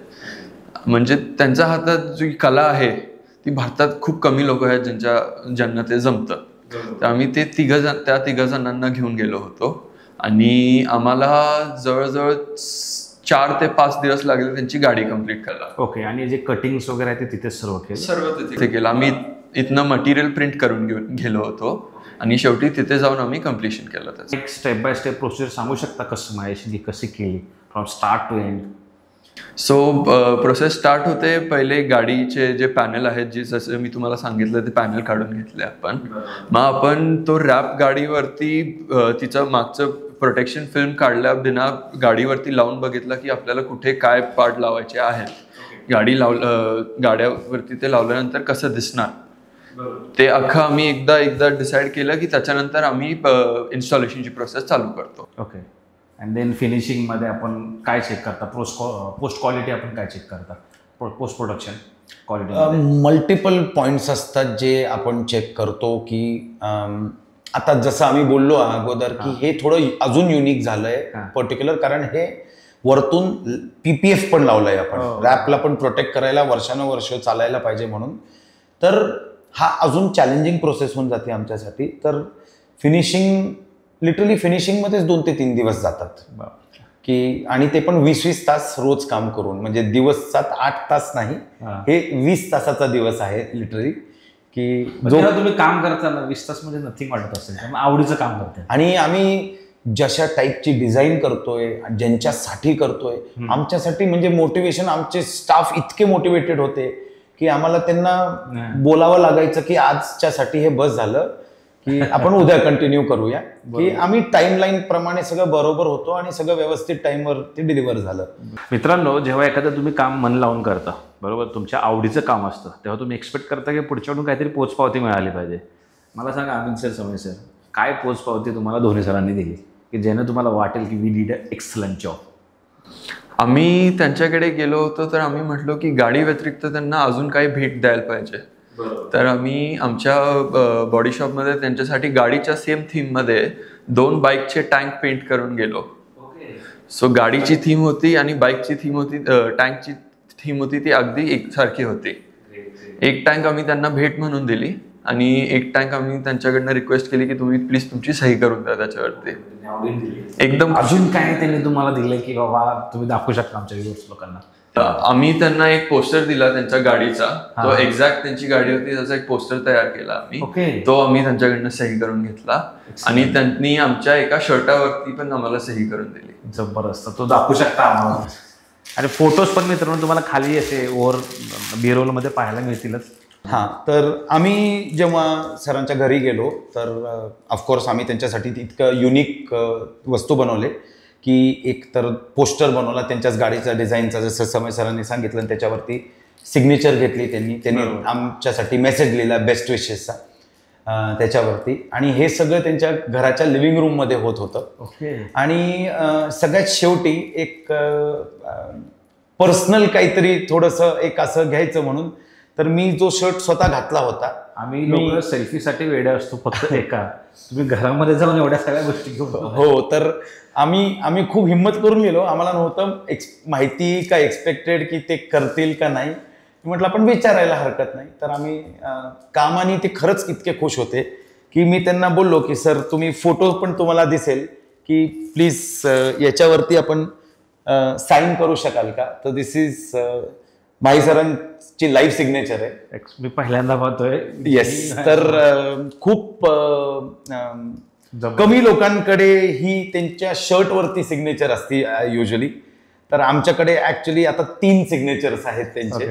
म्हणजे त्यांच्या हातात जी कला आहे ती भारतात खूप कमी लोक आहेत ज्यांना ते जमतं. तर आम्ही ते त्या तिघ जणांना घेऊन गेलो होतो आणि आम्हाला जवळजवळ 4 ते 5 दिवस लागले त्यांची गाडी कम्प्लीट करायला. ओके. आणि जे कटिंग्स वगैरे आहे ते तिथेच सर्व केलं? सर्व तिथे केलं. आम्ही इथनं मटेरियल प्रिंट करून गेलो होतो आणि शेवटी तिथे जाऊन आम्ही कम्प्लिशन केलं त्याचं. एक स्टेप बाय स्टेप प्रोसिजर सांगू शकता कस्टमायझेशन कशी केली from start to end? So process start होते. पहिले गाडीचे जे पॅनल आहेत, जे जसं मी तुम्हाला सांगितलं ते पॅनल काढून घेतले आपण. मग आपण तो रॅप गाडीवरती तिचं मागचं प्रोटेक्शन फिल्म काढल्या बिना गाडीवरती लावून बघितलं की आपल्याला कुठे काय पार्ट लावायचे आहेत. गाड्यावरती ते लावल्यानंतर कसं दिसणार ते अख्खं आम्ही एकदा डिसाईड केलं की त्याच्यानंतर आम्ही इन्स्टॉलेशनची प्रोसेस चालू करतो. ओके. अँड देन फिनिशिंगमध्ये आपण काय चेक करता? पोस्ट क्वालिटी आपण काय चेक करता? Post production quality multiple points असतात जे आपण चेक करतो की आता जसं आम्ही बोललो अगोदर की हे थोडं अजून युनिक झालंय पर्टिक्युलर, कारण हे वरतून PPF पण लावलंय आपण. रॅपला पण प्रोटेक्ट करायला वर्षानुवर्ष चालायला पाहिजे म्हणून. तर हा अजून चॅलेंजिंग प्रोसेस होऊन जाते आमच्यासाठी. तर लिटरली फिनिशिंगमध्येच 2 ते 3 दिवस जातात की, आणि ते पण 20-20 तास रोज काम करून, म्हणजे दिवसात 8 तास नाही, हे 20 तासाचा दिवस आहे लिटरली. की जेव्हा तुम्ही काम करताना 20 तास मध्ये नथिंग वाटत असेल, त्यामुळे आवडीचं काम करते. आणि आम्ही जशा टाईपची डिझाईन करतोय, ज्यांच्यासाठी करतोय, आमच्यासाठी म्हणजे मोटिवेशन, आमचे स्टाफ इतके मोटिवेटेड होते की आम्हाला त्यांना बोलावं लागायचं की आजच्यासाठी हे बस झालं, की आपण उद्या कंटिन्यू करूया. की आम्ही टाइमलाईन प्रमाणे सगळं बरोबर होतो आणि सगळं व्यवस्थित टाइमवर ते डिलिव्हर झालं. मित्रांनो, जेव्हा एखादं तुम्ही काम मन लावून करता, बरोबर, तुमच्या आवडीचं काम असतं, तेव्हा तुम्ही एक्सपेक्ट करता की पुढच्याकडून काहीतरी पोचपावती मिळाली पाहिजे. मला सांगा अमित सर, समय सर, काय पोचपावती तुम्हाला दोन्ही सरांनी दिली की ज्यानं तुम्हाला वाटेल की we did a excellent job? आम्ही त्यांच्याकडे गेलो होतो तर आम्ही म्हटलो की गाडी व्यतिरिक्त त्यांना अजून काही भेट द्यायला पाहिजे. तर आम्ही आमच्या बॉडी शॉपमध्ये त्यांच्यासाठी गाडीच्या सेम थीममध्ये 2 बाईकचे टँक पेंट करून गेलो. सो गाडीची थीम होती आणि बाईकची थीम होती, टँकची थीम होती ती अगदी एकसारखी होती. एक टँक आम्ही त्यांना भेट म्हणून दिली आणि एक टँक आम्ही त्यांच्याकडनं रिक्वेस्ट केली की तुम्ही प्लीज तुमची सही करून द्या त्याच्यावरती. एकदम अजून काय त्यांनी तुम्हाला दिलं की बाबा तुम्ही दाखवू शकता आमच्या व्ह्यूअर्स लोकांना? आम्ही त्यांना एक पोस्टर दिला त्यांच्या गाडीचा, तो एक्झॅक्ट त्यांची गाडी होती त्याचा एक पोस्टर तयार केला आम्ही. तो आम्ही त्यांच्याकडनं सही करून घेतला आणि त्यांनी आमच्या एका शर्टावरती पण आम्हाला सही करून दिली. जबरदस्त. तो दाखवू शकता आम्हाला. आणि फोटोज पण मित्रांनो तुम्हाला खाली असे ओव्हर B-rollमध्ये पाहायला मिळतीलच. हां, तर आम्ही जेव्हा सरांच्या घरी गेलो तर ऑफकोर्स आम्ही त्यांच्यासाठी इतकं युनिक वस्तू बनवले की एक तर पोस्टर बनवला त्यांच्याच गाडीचा डिझाईनचा, जसं समय सरांनी सांगितलं, आणि त्याच्यावरती सिग्नेचर घेतली त्यांनी आमच्यासाठी मेसेज लिहिला बेस्ट विशेसचा त्याच्यावरती. आणि हे सगळं त्यांच्या घराच्या लिव्हिंग रूममध्ये होत होतं. आणि सगळ्यात शेवटी एक पर्सनल काहीतरी थोडंसं एक असं घ्यायचं म्हणून तर मी जो शर्ट स्वतः घातला होता. आम्ही लोक सेल्फीसाठी वेडे असतो फक्त एका, तुम्ही घरामध्ये जाऊन एवढ्या सगळ्या गोष्टी घेऊन. हो, तर आम्ही खूप हिंमत करून गेलो. आम्हाला नव्हतं माहिती का एक्सपेक्टेड की ते करतील का नाही. म्हटलं आपण विचारायला हरकत नाही. तर आम्ही कामाने ते खरंच इतके खुश होते की मी त्यांना बोललो की सर तुम्ही फोटो पण तुम्हाला दिसेल की प्लीज याच्यावरती आपण साईन करू शकाल का. तर दिस इज माई सरांची लाईव्ह सिग्नेचर आहे. मी पहिल्यांदा पाहतोय. येस. तर खूप कमी लोकांकडे ही त्यांच्या शर्टवरती सिग्नेचर असते युजली. तर आमच्याकडे ऍक्च्युली आता 3 सिग्नेचर्स आहेत त्यांचे.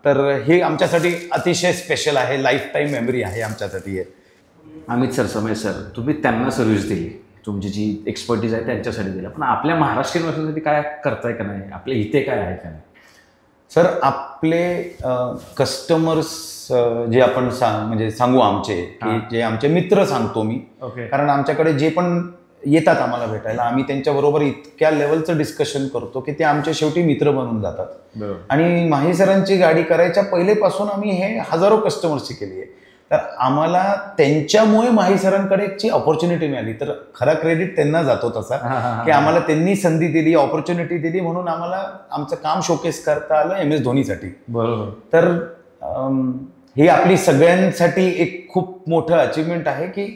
तर हे आमच्यासाठी अतिशय स्पेशल आहे, लाईफ टाईम मेमरी आहे आमच्यासाठी हे. अमित सर, समय सर, तुम्ही त्यांना सर्व्हिस दिली, तुमची जी एक्सपर्टीज आहे त्यांच्यासाठी दिली, पण आपल्या महाराष्ट्रीयन वर्षांसाठी काय करताय का नाही? आपल्या इथे काय आहे का नाही? सर, आपले कस्टमर्स जे आपण म्हणजे सांगू आमचे की जे आमचे मित्र सांगतो मी, कारण आमच्याकडे जे पण येतात आम्हाला भेटायला, आम्ही त्यांच्याबरोबर इतक्या लेवलचं डिस्कशन करतो की ते आमचे शेवटी मित्र बनून जातात. आणि माही सरांची गाडी करायच्या पहिलेपासून आम्ही हे हजारो कस्टमर्सची केली आहे. तर आम्हाला त्यांच्यामुळे माही सरांकडेची ऑपॉर्च्युनिटी मिळाली. तर खरा क्रेडिट त्यांना जातो तसा, की आम्हाला त्यांनी संधी दिली, ऑपॉर्च्युनिटी दिली, म्हणून आम्हाला आमचं काम शोकेस करता आलं MS धोनीसाठी. बरोबर. तर हे आपली सगळ्यांसाठी एक खूप मोठं अचिव्हमेंट आहे की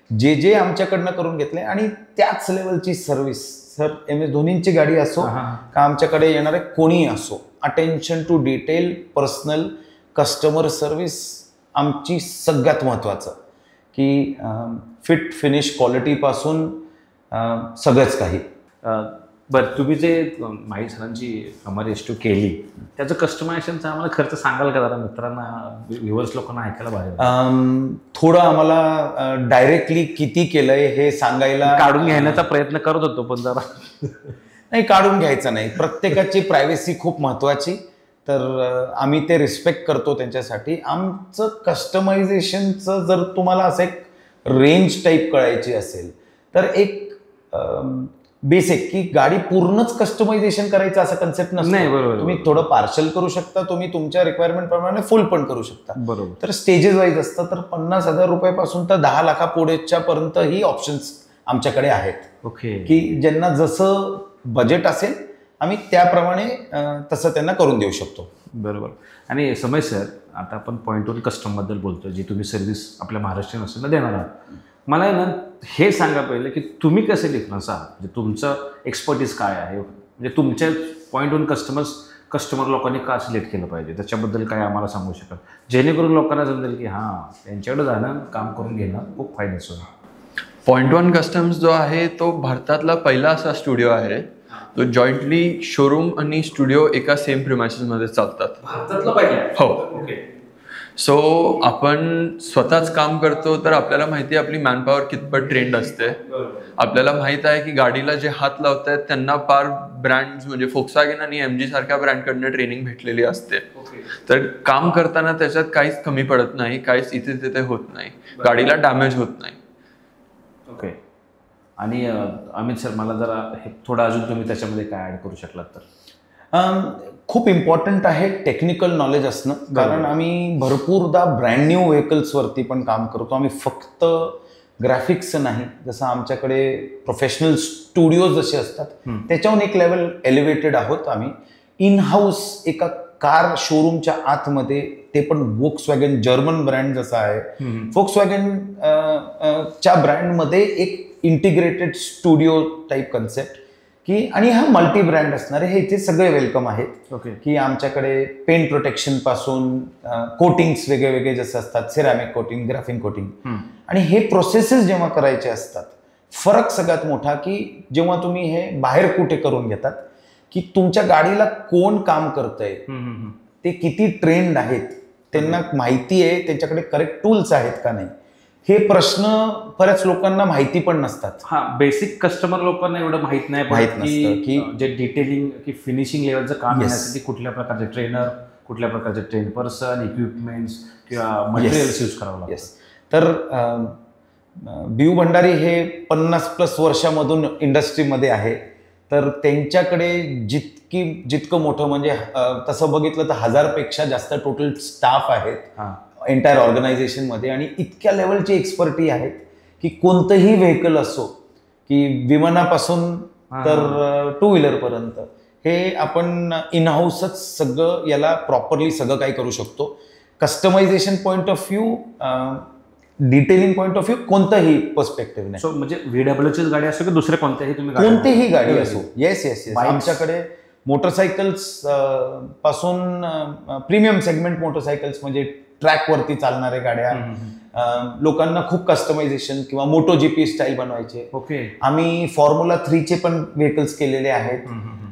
जे आमच्याकडनं करून घेतले आणि त्याच लेवलची सर्व्हिस. सर MS धोनींची गाडी असो का आमच्याकडे येणारे कोणीही असो, attention to detail, personal customer service आमची सगळ्यात महत्त्वाचं, की फिट फिनिश क्वालिटीपासून सगळंच काही. बरं, तुम्ही जे माही सरांची हमर H2 केली त्याचं कस्टमायझेशनचा आम्हाला खर्च सांगाल का जरा, मित्रांना व्ह्युअर्स लोकांना ऐकायला भारी. थोडं आम्हाला डायरेक्टली किती केलंय हे सांगायला काढून घेण्याचा प्रयत्न करत होतो, पण जरा नाही, काढून घ्यायचं नाही. प्रत्येकाची प्रायव्हसी खूप महत्त्वाची, तर आम्ही ते रिस्पेक्ट करतो त्यांच्यासाठी. आमचं कस्टमायझेशनचं जर तुम्हाला असं एक रेंज टाईप कळायची असेल तर एक बेसिक की गाडी पूर्णच कस्टमायझेशन करायचं असं कन्सेप्ट नसतं. नाही, बरोबर. तुम्ही थोडं पार्शल करू शकता, तुम्ही तुमच्या रिक्वायरमेंट प्रमाणे फुल पण करू शकता. बरोबर. तर स्टेजेस वाईज असतं, तर 50,000 रुपयापासून तर 10 लाखापुढेच्या पर्यंत ही ऑप्शन्स आमच्याकडे आहेत. ओके. की ज्यांना जसं बजेट असेल आम्ही त्याप्रमाणे तसं त्यांना करून देऊ शकतो. बरोबर. आणि समय सर, आता आपण पॉईंट वन कस्टमबद्दल बोलतो, जी तुम्ही सर्व्हिस आपल्या महाराष्ट्रीयन असेल देणार आहात. मला आहे ना हे सांगा पहिले की तुम्ही कसे डिफरन्स आहात, म्हणजे तुमचं एक्सपर्टीज काय आहे, म्हणजे तुमच्या पॉईंट वन कस्टमर लोकांनी का सिलेक्ट केलं पाहिजे, त्याच्याबद्दल काय आम्हाला सांगू शकाल, जेणेकरून लोकांना समजेल की हां त्यांच्याकडे जाणं, काम करून घेणं खूप फायदेशीर आहे. पॉईंट वन कस्टम्स जो आहे तो भारतातला पहिला असा स्टुडिओ आहे जो जॉईंटली शोरूम आणि स्टुडिओ एका सेम प्रिमायसेसमध्ये चालतात. भारतातलं पहिलं. हो. ओके. सो आपण स्वतःच काम करतो, तर आपल्याला माहिती आहे आपली मॅनपॉवर कितपत ट्रेंड असते. आपल्याला माहित आहे की गाडीला जे हात लावत आहेत त्यांना फार ब्रँड्स म्हणजे फोक्सवॅगन आणि MG सारख्या ब्रँडकडनं ट्रेनिंग भेटलेली असते. तर काम करताना त्याच्यात काहीच कमी पडत नाही, काहीच इथे तिथे होत नाही, गाडीला डॅमेज होत नाही. ओके. आणि अमित सर, मला जरा हे थोडं अजून तुम्ही त्याच्यामध्ये काय ॲड करू शकलात तर. खूप इम्पॉर्टंट आहे टेक्निकल नॉलेज असणं, कारण आम्ही भरपूरदा ब्रँड न्यू व्हेकल्सवरती पण काम करतो. आम्ही फक्त ग्राफिक्सचं नाही, जसं आमच्याकडे प्रोफेशनल स्टुडिओज जसे असतात त्याच्याहून एक लेवल एलिव्हेटेड आहोत आम्ही. इन हाऊस एका कार शोरूमच्या आतमध्ये, ते पण Volkswagen जर्मन ब्रँड जसा आहे, Volkswagen च्या ब्रँडमध्ये एक इंटिग्रेटेड स्टुडिओ टाईप कन्सेप्ट की, आणि हा मल्टी ब्रँड असणार आहे. हे इथे सगळे वेलकम आहेत. ओके. की आमच्याकडे पेंट प्रोटेक्शन पासून कोटिंग्स वेगळे वेगळे जसे असतात, सिरॅमिक कोटिंग, ग्राफिन कोटिंग, आणि हे प्रोसेसेस जेव्हा करायचे असतात, फरक सगळ्यात मोठा की जेव्हा तुम्ही हे बाहेर कुठे करून घेतात, की तुमच्या गाडीला कोण काम करतंय, ते किती ट्रेंड आहेत, त्यांना माहिती आहे, त्यांच्याकडे करेक्ट टूल्स आहेत का नाही, हे प्रश्न बऱ्याच लोकांना माहिती पण नसतात. हा, बेसिक कस्टमर लोकांना एवढं माहित नसतं की जे डिटेलिंग की फिनिशिंग लेवलचं काम येण्यासाठी कुठल्या प्रकारचे ट्रेनर, कुठल्या प्रकारचे ट्रेन पर्सन, इक्विपमेंट्स किंवा मटेरियल्स यूज करावं लागतं. तर BU भंडारी हे 50+ वर्षामधून इंडस्ट्रीमध्ये आहे. तर त्यांच्याकडे जितकं मोठं, म्हणजे तसं बघितलं तर 1000पेक्षा जास्त टोटल स्टाफ आहेत एंटायर ऑर्गनायझेशनमध्ये, आणि इतक्या लेवलची एक्सपर्टी आहेत की कोणतंही व्हेकल असो, की विमानापासून तर टू व्हीलरपर्यंत, हे आपण इन हाऊसच सगळं याला प्रॉपरली सगळं काही करू शकतो. Customization point of view, detailing point of view, कोणताही पर्स्पेक्टिव्ह नाही. सो म्हणजे VWचीच गाडी असो की दुसऱ्या कोणत्याही तुम्ही कोणतीही गाडी असो. येस. आमच्याकडे मोटरसायकल्स पासून प्रीमियम सेगमेंट मोटरसायकल्स, म्हणजे ट्रॅकवरती चालणाऱ्या गाड्या, लोकांना खूप कस्टमायझेशन किंवा MotoGP स्टाईल बनवायचे. ओके. आम्ही फॉर्म्युला 3चे पण व्हेकल्स केलेले आहेत.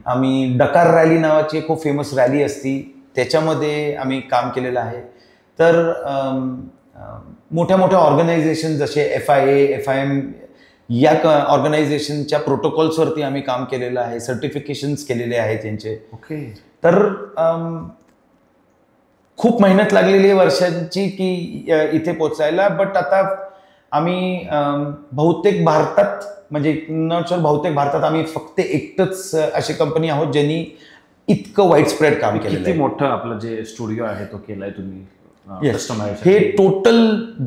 आम्ही डकार रॅली नावाची खूप फेमस रॅली असती, त्याच्यामध्ये आम्ही काम केलेलं आहे. तर मोठ्या मोठ्या ऑर्गनायझेशन जसे FIA, FIM या ऑर्गनायझेशनच्या प्रोटोकॉल्सवरती आम्ही काम केलेलं आहे, सर्टिफिकेशन्स केलेले आहेत त्यांचे. ओके. तर खूप मेहनत लागलेली आहे वर्षांची की इथे पोचायला. बट आता आम्ही बहुतेक भारतात, म्हणजे बहुतेक भारतात आम्ही फक्त एकटंच अशी कंपनी आहोत ज्यांनी इतकं वाईड स्प्रेड काम केलं. किती मोठं आपलं जे स्टुडिओ आहे तो केलाय तुम्ही, कस्टमाइज? हे टोटल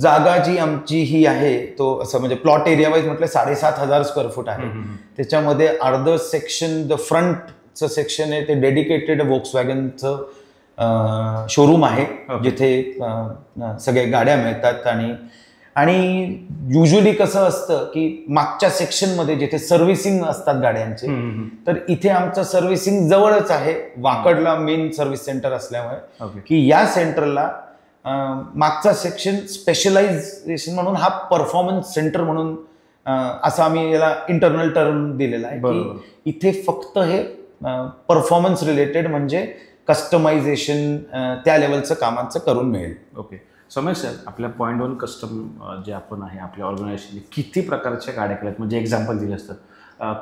जागा जी आमची ही आहे तो असं म्हणजे प्लॉट एरिया वाईज म्हटलं 7,500 स्क्वेअर फूट आहे. त्याच्यामध्ये अर्ध सेक्शन द फ्रंटचं सेक्शन आहे ते डेडिकेटेड व्होक्सवॅगनचं शोरूम आहे जिथे सगळे गाड्या मिळतात. आणि युजली कसं असतं की मागच्या सेक्शनमध्ये जिथे सर्व्हिसिंग असतात गाड्यांचे, तर इथे आमचं सर्व्हिसिंग जवळच आहे वाकडला मेन सर्व्हिस सेंटर असल्यामुळे, की या सेंटरला मागचा सेक्शन स्पेशलायझेशन म्हणून हा परफॉर्मन्स सेंटर म्हणून असं आम्ही याला इंटरनल टर्म दिलेला आहे की इथे फक्त हे परफॉर्मन्स रिलेटेड म्हणजे कस्टमायझेशन त्या लेवलचं कामाचं करून मिळेल. ओके. सौम्य सर, आपल्या पॉईंट वन कस्टम जे आपण आहे आपल्या ऑर्गनायझेशनने किती प्रकारच्या गाड्या केल्यात, म्हणजे एक्झाम्पल दिलं असतं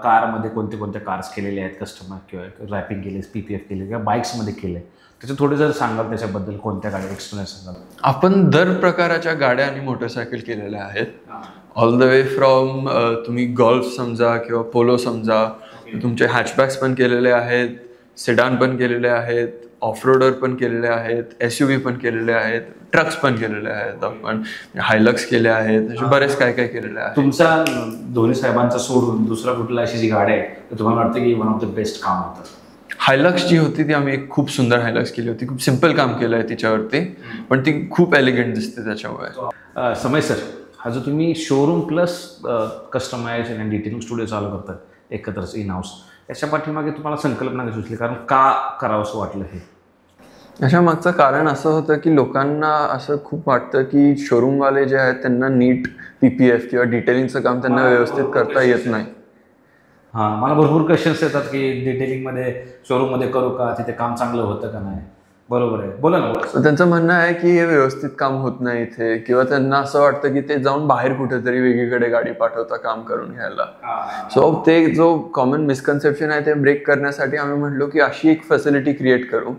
कारमध्ये कोणते कोणते कार्स केलेले आहेत कस्टमर, किंवा रॅपिंग केले, PPF केले, किंवा बाईक्समध्ये केले, त्याचं थोडे जर सांगाल त्याच्याबद्दल, कोणत्या गाड्या एक्सपिरियन्स सांगाल? आपण दर प्रकाराच्या गाड्या आणि मोटरसायकल केलेल्या आहेत. ऑल द वे फ्रॉम तुम्ही गोल्फ समजा किंवा पोलो समजा, तुमचे हॅचबॅक्स पण केलेले आहेत, सेडान पण केलेले आहेत, ऑफ रोडर पण केलेले आहेत, SUV पण केलेले आहेत, ट्रक्स पण केलेले आहेत, आपण हायलक्स केले आहेत, असे बरेच काय काय केलेले आहे. तुमचा धोनी साहेबांचा सोडून दुसरा कुठला अशी जी गाडी आहे तर तुम्हाला वाटतं की वन ऑफ द बेस्ट काम होतं? हायलक्स जी होती ती आम्ही एक खूप सुंदर हायलक्स केली होती. खूप सिम्पल काम केलं आहे तिच्यावरती, पण ती खूप एलिगंट दिसते त्याच्यामुळे. समय सर, हा जो तुम्ही शोरूम प्लस कस्टमाइज आणि डिटेलिंग स्टुडिओ चालू करतात एकत्रच इन हाऊस, याच्या पाठीमागे तुम्हाला संकल्पना कशी सुचली, कारण का करावंसं वाटलं हे? याच्या मागचं कारण असं होतं की लोकांना असं खूप वाटतं की शोरूमवाले जे आहेत त्यांना नीट PPF किंवा डिटेलिंगचं काम त्यांना व्यवस्थित करता येत नाही. हां, मला भरपूर क्वेश्चन्स येतात की डिटेलिंगमध्ये शोरूममध्ये करू का, तिथे काम चांगलं होतं का नाही? बरोबर आहे, बोला ना. त्यांचं म्हणणं आहे की हे व्यवस्थित काम होत नाही इथे, किंवा त्यांना असं वाटतं की ते जाऊन बाहेर कुठेतरी वेगळीकडे गाडी पाठवता काम करून घ्यायला. सो ते जो कॉमन मिसकन्सेप्शन आहे ते ब्रेक करण्यासाठी आम्ही म्हटलो की अशी एक फॅसिलिटी क्रिएट करू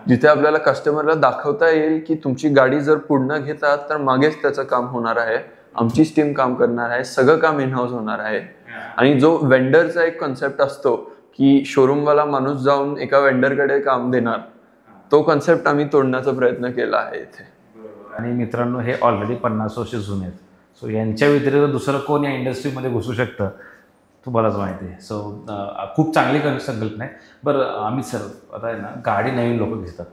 जिथे आपल्याला कस्टमरला दाखवता येईल की तुमची गाडी जर पूर्ण घेतात तर मागेच त्याचं काम होणार आहे, आमचीच टीम काम करणार आहे, सगळं काम इन हाऊस होणार आहे. आणि जो वेंडरचा एक कॉन्सेप्ट असतो की शोरूमवाला माणूस जाऊन एका वेंडरकडे काम देणार, तो कॉन्सेप्ट आम्ही तोडण्याचा प्रयत्न केला आहे इथे. आणि मित्रांनो, हे ऑलरेडी 50 वर्ष जुने आहेत. सो यांच्या व्यतिरिक्त दुसरं कोण या इंडस्ट्रीमध्ये घुसू शकतं तुम्हालाच माहिती आहे. सो खूप चांगली संकल्पना आहे. बरं अमित सर, आता आहे ना, गाडी नवीन लोक घेतात,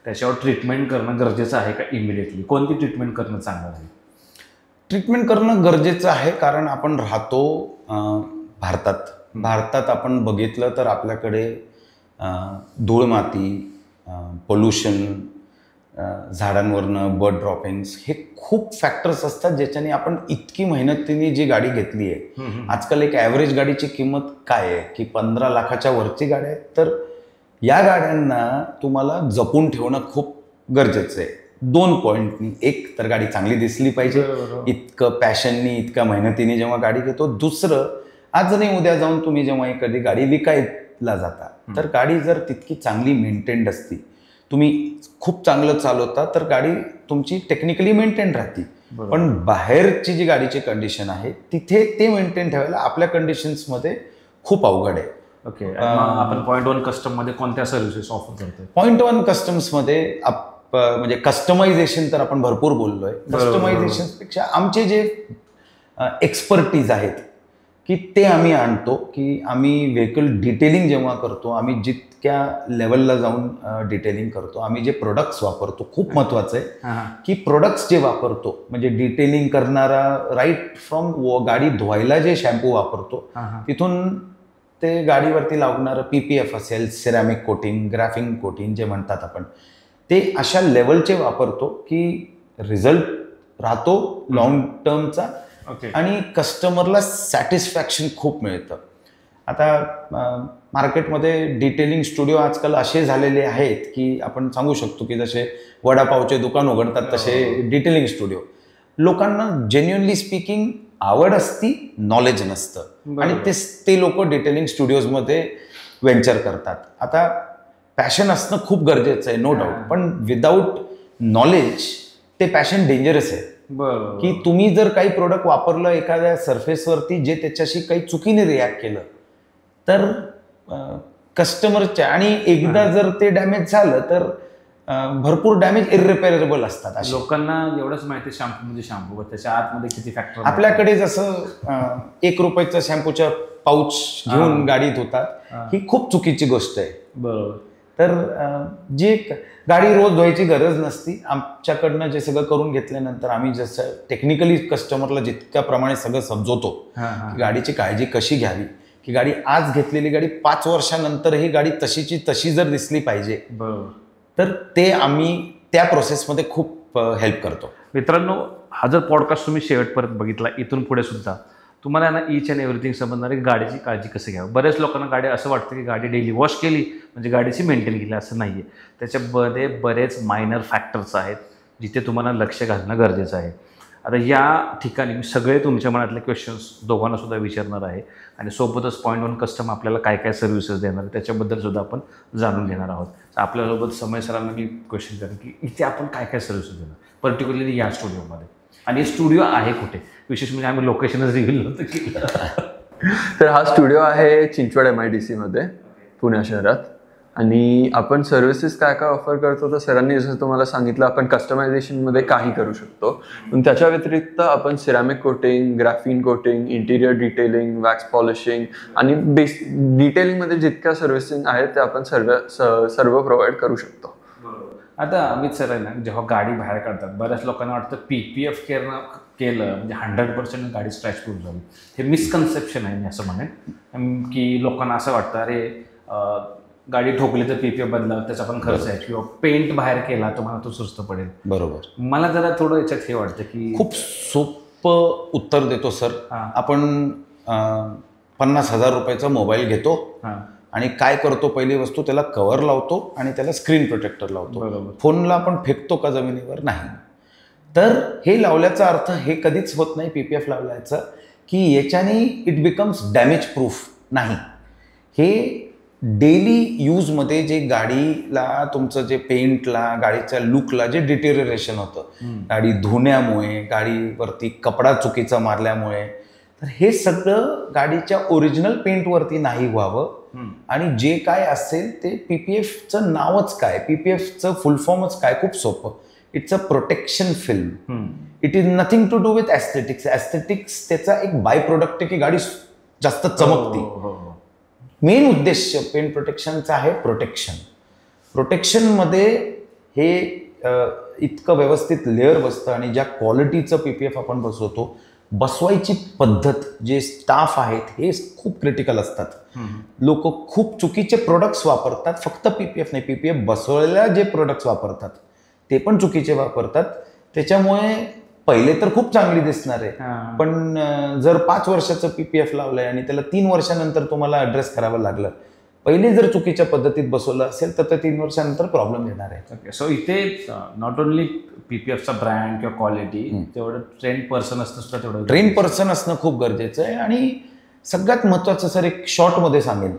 त्याच्यावर ट्रीटमेंट करणं गरजेचं आहे का इमिडिएटली? कोणती ट्रीटमेंट करणं चांगलं आहे? ट्रीटमेंट करणं गरजेचं आहे कारण आपण राहतो भारतात आपण बघितलं तर आपल्याकडे धूळ माती, पोल्युशन, झाडांवरनं बर्ड ड्रॉपिंग्स, हे खूप फॅक्टर्स असतात ज्याच्याने आपण इतकी मेहनतीने जी गाडी घेतली आहे. आजकाल एक ॲव्हरेज गाडीची किंमत काय आहे की 15 लाखाच्या वरची गाड्या आहेत. तर या गाड्यांना तुम्हाला जपून ठेवणं खूप गरजेचं आहे 2 पॉईंटनी. एक तर गाडी चांगली दिसली पाहिजे, इतकं पॅशननी इतक्या मेहनतीने जेव्हा गाडी घेतो. दुसरं, आज नाही उद्या जाऊन तुम्ही जेव्हा एखादी गाडी विकायला जाता तर गाडी जर तितकी चांगली मेंटेन्ड असती, तुम्ही खूप चांगलं चालवता, तर गाडी तुमची टेक्निकली मेंटेन राहते. पण बाहेरची जी गाडीची कंडिशन आहे तिथे ते मेंटेन ठेवायला आपल्या कंडिशन्समध्ये खूप अवघड आहे. ओके. आपण पॉईंट 1 कस्टममध्ये कोणत्या सर्व्हिसेस ऑफर करतो? पॉईंट 1 कस्टम्समध्ये म्हणजे कस्टमायझेशन तर आपण भरपूर बोललोय. कस्टमायझेशनपेक्षा आमचे जे एक्सपर्टीज आहेत की ते आम्ही आणतो, की आम्ही व्हेकल डिटेलिंग जेव्हा करतो, आम्ही जितक्या लेवलला जाऊन डिटेलिंग करतो, आम्ही जे प्रोडक्ट्स वापरतो, खूप महत्त्वाचं आहे की प्रोडक्ट्स जे वापरतो, म्हणजे डिटेलिंग करणारा राईट फ्रॉम गाडी धुवायला जे शॅम्पू वापरतो तिथून ते गाडीवरती लागणारं PPF असेल, सिरॅमिक कोटिंग, ग्राफिंग कोटिंग जे म्हणतात आपण, ते अशा लेवलचे वापरतो की रिझल्ट राहतो लॉंग टर्मचा आणि कस्टमरला सॅटिस्फॅक्शन खूप मिळतं. आता मार्केटमध्ये डिटेलिंग स्टुडिओ आजकाल असे झालेले आहेत की आपण सांगू शकतो की जसे वडापावचे दुकान उघडतात तसे डिटेलिंग स्टुडिओ. लोकांना जेन्युअनली स्पीकिंग आवड असती, नॉलेज नसतं, आणि ते लोक डिटेलिंग स्टुडिओजमध्ये व्हेंचर करतात. आता पॅशन असणं खूप गरजेचं आहे, नो डाऊट, पण विदाऊट नॉलेज ते पॅशन डेंजरस आहे. की तुम्ही जर काही प्रोडक्ट वापरलं एखाद्या सरफेसवरती जे त्याच्याशी काही चुकीने रिॲक्ट केलं तर कस्टमरच्या, आणि एकदा जर ते डॅमेज झालं तर भरपूर डॅमेज इरिपेरेबल असतात असे. लोकांना एवढंच माहिती शॅम्पू म्हणजे शॅम्पू, त्याच्या आतमध्ये किती फॅक्टर. आपल्याकडे जसं ₹1 शॅम्पूच्या पाऊच घेऊन गाडीत होतात, ही खूप चुकीची गोष्ट आहे. बरोबर. तर जी गाडी रोज धुवायची गरज नसती. आमच्याकडनं जे सगळं करून घेतल्यानंतर आम्ही जसं टेक्निकली कस्टमरला जितक्याप्रमाणे सगळं समजवतो की गाडीची काळजी कशी घ्यावी, की गाडी आज घेतलेली गाडी 5 वर्षानंतरही गाडी तशीची तशी जर दिसली पाहिजे, बरोबर, तर ते आम्ही त्या प्रोसेसमध्ये खूप हेल्प करतो. मित्रांनो, हा जर पॉडकास्ट तुम्ही शेवटपर्यंत बघितला, इथून पुढे सुद्धा तुम्हाला ना ईच अँड एव्हरीथिंग समजणारी गाडीची काळजी कसं घ्यावं. बरेच लोकांना गाडी असं वाटतं की गाडी डेली वॉश केली म्हणजे गाडीची मेंटेन केली, असं नाही आहे. त्याच्यामध्ये बरेच मायनर फॅक्टर्स आहेत जिथे तुम्हाला लक्ष घालणं गरजेचं आहे. आता या ठिकाणी मी सगळे तुमच्या मनातले क्वेश्चन्स दोघांना सुद्धा विचारणार आहे आणि सोबतच पॉईंट वन कस्टमर आपल्याला काय काय सर्व्हिसेस देणार आहे त्याच्याबद्दल सुद्धा आपण जाणून घेणार आहोत. आपल्यासोबत समय सरांना मी क्वेश्चन करेन की इथे आपण काय काय सर्व्हिसेस देणार, पर्टिक्युलरली या स्टुडिओमध्ये, आणि स्टुडिओ आहे कुठे. विशेष म्हणजे आम्ही लोकेशनच रिव्हील नव्हतं केलं. तर हा स्टुडिओ आहे चिंचवड MIDC मध्ये, पुणे शहरात. आणि आपण सर्व्हिसेस काय काय ऑफर करतो तर सरांनी जसं तुम्हाला सांगितलं, आपण कस्टमायझेशनमध्ये काही करू शकतो. पण त्याच्या व्यतिरिक्त आपण ceramic coating, graphene coating, interior detailing, wax polishing आणि डिटेलिंगमध्ये जितक्या सर्व्हिसिंग आहेत ते आपण सर्व प्रोव्हाइड करू शकतो. आता अमित सर आहे ना, जेव्हा गाडी बाहेर काढतात बऱ्याच लोकांना वाटतं PPF केलं म्हणजे 100% गाडी स्क्रॅच प्रूफ झाली. हे मिसकन्सेप्शन आहे. मी असं म्हणेन की लोकांना असं वाटतं अरे गाडी ठोकली तर PPF बदला, त्याचा पण खर्च आहे, किंवा पेंट बाहेर केला तुम्हाला तो स्वस्त पडेल. बरोबर. मला जरा थोडं याच्यात हे वाटतं की खूप सोपं उत्तर देतो सर. आपण ₹50,000 मोबाईल घेतो आणि काय करतो, पहिली वस्तू त्याला कव्हर लावतो आणि त्याला स्क्रीन प्रोटेक्टर लावतो. बरोबर. फोनला आपण फेकतो का जमिनीवर? नाही. तर हे लावल्याचा अर्थ हे कधीच होत नाही PPF लावल्याचं की याच्याने इट बिकम्स डॅमेज प्रूफ नाही. हे डेली यूजमध्ये जे गाडीला तुमचं जे पेंटला, गाडीच्या लुकला जे डिटेरिरेशन होतं, गाडी धुण्यामुळे, गाडीवरती कपडा चुकीचा मारल्यामुळे, तर हे सगळं गाडीच्या ओरिजिनल पेंटवरती नाही व्हावं. आणि जे काय असेल ते PPFचं नावच काय, PPFचं फुल फॉर्मच काय, खूप सोपं. It's a protection film. It is nothing to do with aesthetics. Aesthetics त्याचा एक बाय प्रोडक्ट आहे की गाडी जास्त चमकते. मेन उद्देश पेंट प्रोटेक्शनचा आहे प्रोटेक्शन. प्रोटेक्शनमध्ये हे इतकं व्यवस्थित लेअर बसतं आणि ज्या क्वालिटीचं PPF आपण बसवतो, बसवायची पद्धत, जे स्टाफ आहेत हे खूप क्रिटिकल असतात. लोक खूप चुकीचे प्रोडक्ट्स वापरतात. फक्त PPF नाही, PPF बसवायला जे प्रोडक्ट्स वापरतात ते पण चुकीचे वापरतात. त्याच्यामुळे पहिले तर खूप चांगली दिसणार आहे, पण जर 5 वर्षाचं PPF लावलंय आणि त्याला 3 वर्षानंतर तुम्हाला ॲड्रेस करावं लागलं, पहिले जर चुकीच्या पद्धतीत बसवलं असेल तर ते 3 वर्षानंतर प्रॉब्लेम येणार आहे. सो इथे नॉट ओनली PPFचा ब्रँड किंवा क्वालिटी, तेवढं ट्रेन पर्सन असणं सुद्धा तेवढं ट्रेन पर्सन असणं खूप गरजेचं आहे. आणि सगळ्यात महत्त्वाचं सर एक शॉर्टमध्ये सांगेन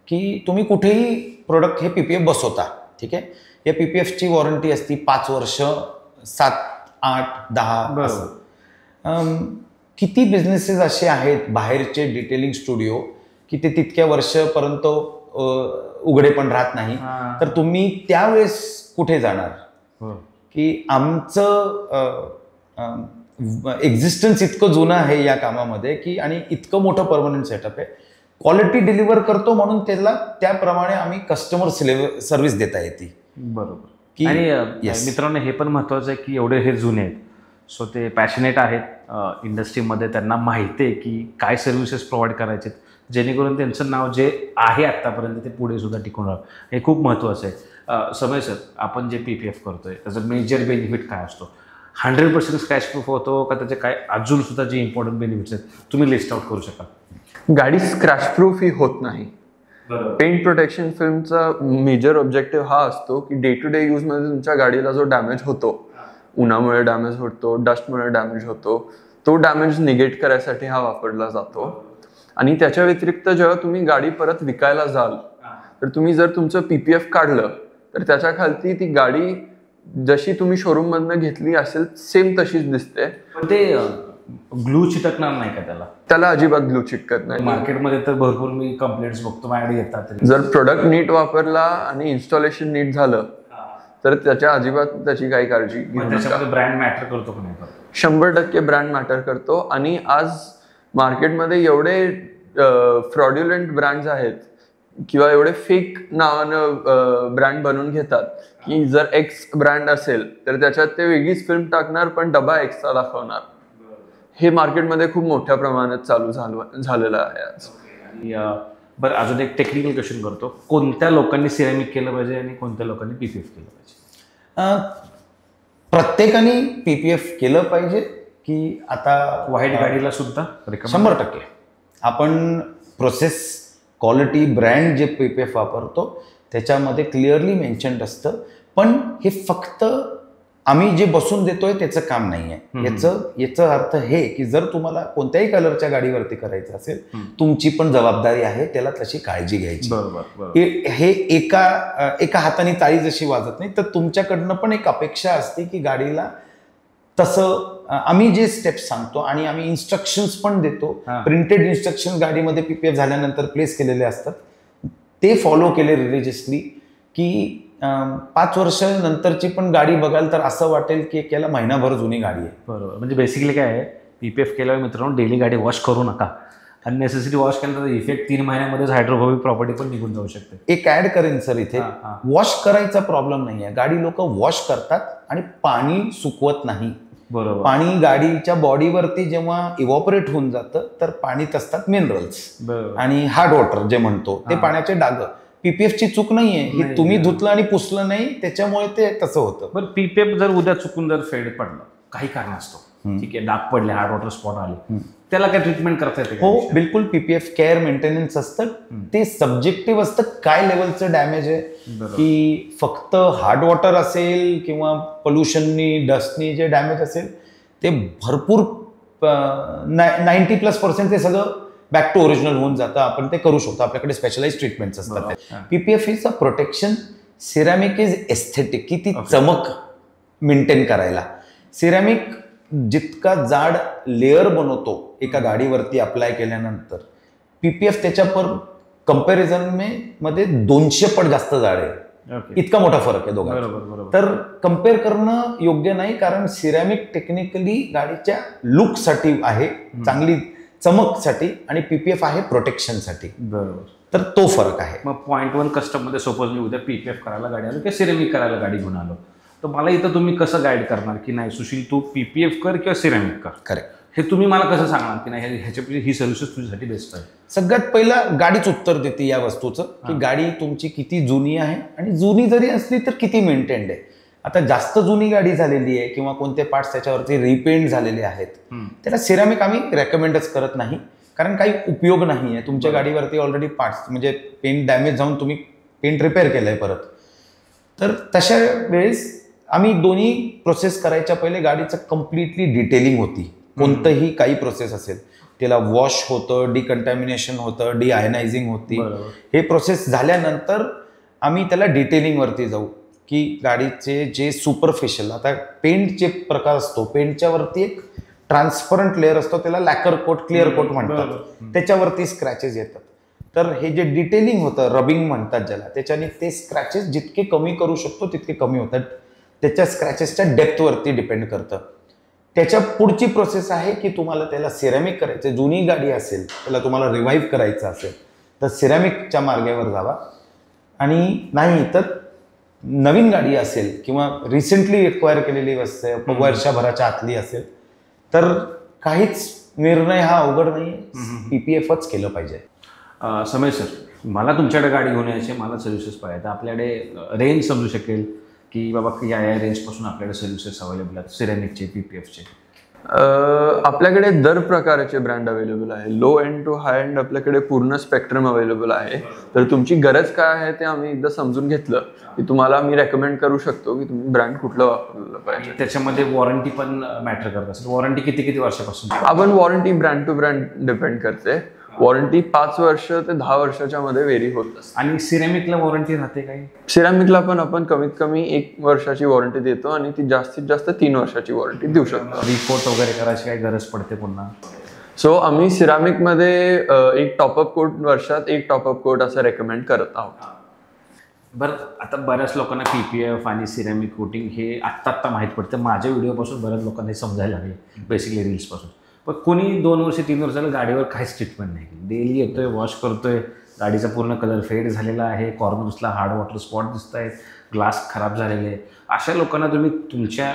की तुम्ही कुठेही प्रोडक्ट हे PPF बसवता, ठीक आहे, या PPFची वॉरंटी असती 5 वर्ष, 7, 8, 10 असं. किती बिझनेसेस असे आहेत बाहेरचे डिटेलिंग स्टुडिओ की ते तितक्या वर्षपर्यंत उघडे पण राहत नाही. तर तुम्ही त्यावेळेस कुठे जाणार की आमचं एक्झिस्टन्स इतकं जुनं आहे या कामामध्ये की, आणि इतकं मोठं परमनंट सेटअप आहे, क्वालिटी डिलिव्हर करतो म्हणून त्याला त्याप्रमाणे आम्ही कस्टमर सर्व्हिस देता येते. बरोबर. आणि मित्रांनो, हे पण महत्त्वाचं आहे की एवढे हे जुने आहेत, सो ते पॅशनेट आहेत इंडस्ट्रीमध्ये, त्यांना माहिती आहे की काय सर्व्हिसेस प्रोव्हाइड करायचे जेणेकरून त्यांचं नाव जे आहे आत्तापर्यंत ते पुढे सुद्धा टिकून राहावं. हे खूप महत्त्वाचं आहे. समय सर, आपण जे PPF करतोय त्याचं मेजर बेनिफिट काय असतो? 100% स्क्रॅच प्रूफ होतो का त्याचे काय अजून सुद्धा जे इम्पॉर्टंट बेनिफिट्स आहेत तुम्ही लिस्ट आउट करू शकाल? गाडी स्क्रॅच प्रूफ ही होत नाही. पेंट प्रोटेक्शन फिल्मचा मेजर ऑब्जेक्टिव्ह हा असतो की डे टू डे यूजमध्ये तुमच्या गाडीला जो डॅमेज होतो, उन्हामुळे डॅमेज होतो, डस्टमुळे डॅमेज होतो, तो डॅमेज निगेट करायसाठी हा वापरला जातो. आणि त्याच्या व्यतिरिक्त जेव्हा तुम्ही गाडी परत विकायला जाल तर तुम्ही जर तुमचं PPF काढलं तर त्याच्या खालती ती गाडी जशी तुम्ही शोरूम मधनं घेतली असेल सेम तशीच दिसते. पण ते ग्लू चिटकणार नाही का त्याला? त्याला अजिबात ग्लू चिटकत नाही. मार्केटमध्ये तर भरपूर मी कंप्लेंट्स बघतो, माझ्याकडे येतात. जर प्रोडक्ट नीट वापरला आणि इन्स्टॉलेशन नीट झालं तर त्याच्या अजिबात त्याची काही काळजी घेऊ नका. त्याच्यामध्ये ब्रँड मॅटर करतो का नाही करतो? 100% ब्रँड मॅटर करतो. आणि आज मार्केटमध्ये एवढे फ्रॉड्युलंट ब्रँड्स आहेत किंवा एवढे फेक नावानं ब्रँड बनवून घेतात की जर एक्स ब्रँड असेल तर त्याच्यात ते वेगळीच फिल्म टाकणार पण डबा एक्सचा दाखवणार. हे मार्केटमध्ये खूप मोठ्या प्रमाणात चालू झालेलं आहे आज. आणि बरं, अजून एक टेक्निकल क्वेश्चन करतो. कोणत्या लोकांनी सिरेमिक केलं पाहिजे आणि कोणत्या लोकांनी PPF केलं पाहिजे? प्रत्येकाने PPF केलं पाहिजे की आता व्हाईट गाडीला सुद्धा 100%. आपण प्रोसेस क्वालिटी ब्रँड जे PPF वापरतो त्याच्यामध्ये क्लिअरली मेन्शन्ड असतं. पण हे फक्त आम्ही जे बसून देतोय त्याचं काम नाही आहे. याचा अर्थ हे की जर तुम्हाला कोणत्याही कलरच्या गाडीवरती करायचं असेल तुमची पण जबाबदारी आहे त्याला तशी काळजी घ्यायची. बरोबर. हे एका हाताने ताळी जशी वाजत नाही तर तुमच्याकडनं पण एक अपेक्षा असते की गाडीला तसं आम्ही जे स्टेप्स सांगतो आणि आम्ही इन्स्ट्रक्शन्स पण देतो. प्रिंटेड इन्स्ट्रक्शन गाडीमध्ये PPF झाल्यानंतर प्लेस केलेले असतात. ते फॉलो केले रिलिजियसली की 5 वर्ष नंतरची पण गाडी बघाल तर असं वाटेल की याला महिनाभर जुनी गाडी आहे. बरोबर. म्हणजे बेसिकली काय आहे, PPF केल्यावर मित्रांनो डेली गाडी वॉश करू नका. अननेसेसरी वॉश केल्यानंतर इफेक्ट 3 महिन्यामध्येच हायड्रोफोबिक प्रॉपर्टी पण निघून जाऊ शकते. एक ऍड करेन सर इथे, वॉश करायचा प्रॉब्लेम नाही आहे. गाडी लोक वॉश करतात आणि पाणी सुकवत नाही. बरोबर. पाणी गाडीच्या बॉडीवरती जेव्हा इव्हॉपरेट होऊन जातं तर पाणीत असतात मिनरल्स आणि हार्ड वॉटर जे म्हणतो ते पाण्याचे डाग. PPF ची चूक नाहीये ही, तुम्ही धुतलं आणि पुसलं नाही त्याच्यामुळे ते तसं होतं. बरं, PPF जर उद्या चुकून जर फेड पडलं काही कारण असतो, ठीक आहे, डाग पडले, हार्ड वॉटर स्पॉट आले, त्याला काय ट्रीटमेंट करता येते? हो बिलकुल. PPF केअर मेंटेनन्स असतं. ते सब्जेक्टिव्ह असतं काय लेवलचं डॅमेज आहे, की फक्त हार्ड वॉटर असेल किंवा पोल्युशननी डस्टनी जे डॅमेज असेल ते भरपूर 90+% ते सगळं बॅक टू ओरिजिनल होऊन जातं. आपण ते करू शकतो. आपल्याकडे स्पेशलाइज ट्रीटमेंट्स असतात. PPF is a protection. Ceramic is aesthetic, की ती चमक मेंटेन करायला. सिरॅमिक जितका जाड लेअर बनवतो एका गाडीवरती अप्लाय केल्यानंतर, PPF त्याच्या पर कंपॅरिझन मध्ये 200 पट जास्त जाड आहे. इतका मोठा फरक आहे दोघांत. तर कम्पेअर करणं योग्य नाही, कारण सिरॅमिक टेक्निकली गाडीच्या लुकसाठी आहे, चांगली चमकसाठी, आणि PPF आहे प्रोटेक्शनसाठी. बरोबर. तर तो फरक आहे. मग पॉईंट 1 कस्टममध्ये सपोज मी उद्या PPF करायला गाडी आलो किंवा सिरेमिक करायला गाडी घेऊन आलो, तर मला इथं तुम्ही कसं गाईड करणार की नाही सुशील तू PPF कर किंवा सिरेमिक कर? करेक्ट. हे तुम्ही मला कसं सांगणार की नाही ह्याच्यापैकी ही सर्व्हिसेस तुझ्यासाठी बेस्ट आहे? सगळ्यात पहिला गाडीच उत्तर देते या वस्तूचं की गाडी तुमची किती जुनी आहे आणि जुनी जरी असली तर किती मेंटेन्ड आहे. आता जास्त जुनी गाडी झालेली आहे किंवा कोणते पार्ट्स त्याच्यावरती रिपेंट झालेले आहेत त्याला सिरॅमिक आम्ही रेकमेंडच करत नाही, कारण काही उपयोग नाही आहे. तुमच्या गाडीवरती ऑलरेडी पार्ट्स म्हणजे पेंट डॅमेज जाऊन तुम्ही पेंट रिपेअर केलंय परत, तर तशा वेळेस आम्ही दोन्ही प्रोसेस करायच्या पहिले गाडीचं कम्प्लिटली डिटेलिंग होती. कोणतंही काही प्रोसेस असेल त्याला वॉश होतं, डिकंटॅमिनेशन होतं, डिआयनायझिंग होती. हे प्रोसेस झाल्यानंतर आम्ही त्याला डिटेलिंगवरती जाऊ की गाडीचे जे सुपरफिशियल, आता पेंट जे प्रकार असतो, पेंटच्या वरती एक ट्रान्सपरंट लेअर असतो, त्याला लॅकर कोट, क्लिअर कोट म्हणतात, त्याच्यावरती स्क्रॅचेस येतात. तर हे जे डिटेलिंग होतं, रबिंग म्हणतात ज्याला, त्याच्याने ते स्क्रॅचेस जितके कमी करू शकतो तितके कमी होतात. त्याच्या स्क्रॅचेसच्या डेप्थवरती डिपेंड करतं. त्याच्या पुढची प्रोसेस आहे की तुम्हाला त्याला सिरॅमिक करायचं, जुनी गाडी असेल त्याला तुम्हाला रिवाईव्ह करायचं असेल तर सिरॅमिकच्या मार्गावर जावा, आणि नाही तर नवीन गाडी असेल किंवा रिसेंटली एक्वायर केलेली वर्षभराच्या आतली असेल तर काहीच निर्णय हा अवघड नाही, PPFच केलं पाहिजे. समय सर, मला तुमच्याकडे गाडी घेऊन यायची, मला सर्व्हिसेस पाहिजे, तर आपल्याकडे रेंज समजू शकेल की बाबा या रेंजपासून आपल्याकडे सर्व्हिसेस अवेलेबल आहेत सिरॅमिकचे, PPFचे? आपल्याकडे दर प्रकारचे ब्रँड अवेलेबल आहे. Low end to high end आपल्याकडे पूर्ण स्पेक्ट्रम अवेलेबल आहे. तर तुमची गरज काय आहे ते आम्ही एकदा समजून घेतलं की तुम्हाला मी रेकमेंड करू शकतो की तुम्ही ब्रँड कुठलं वापरलं पाहिजे. त्याच्यामध्ये वॉरंटी पण मॅटर करत असेल. वॉरंटी किती वर्षापासून? आपण warranty brand to brand depend करते. वॉरंटी 5 वर्ष ते 10 वर्षाच्या मध्ये वेरी होत असते. आणि सिरॅमिकला वॉरंटी राहते काही? सिरॅमिकला पण आपण कमीत कमी 1 वर्षाची वॉरंटी देतो आणि ती जास्तीत जास्त 3 वर्षाची वॉरंटी देऊ शकतो. रिपोर्ट वगैरे करायची काही गरज पडते पुन्हा? सो आम्ही सिरॅमिकमध्ये एक टॉपअप कोट, वर्षात 1 टॉपअप कोट असं रेकमेंड करत आहोत. बरं, आता बऱ्याच लोकांना PPF आणि सिरॅमिक कोटिंग हे आत्ता माहीत पडतं. माझ्या व्हिडिओपासून बऱ्याच लोकांना हे समजायला लागले, बेसिकली रील्सपासून. पण कोणी 2 वर्ष 3 वर्षाला गाडीवर काहीच ट्रीटमेंट नाही केली. डेली येतोय, वॉश करतोय, गाडीचा पूर्ण कलर फेड झालेला आहे, कॉर्नर्सला हार्ड वॉटर स्पॉट दिसत आहेत, ग्लास खराब झालेले. अशा लोकांना तुम्ही तुमच्या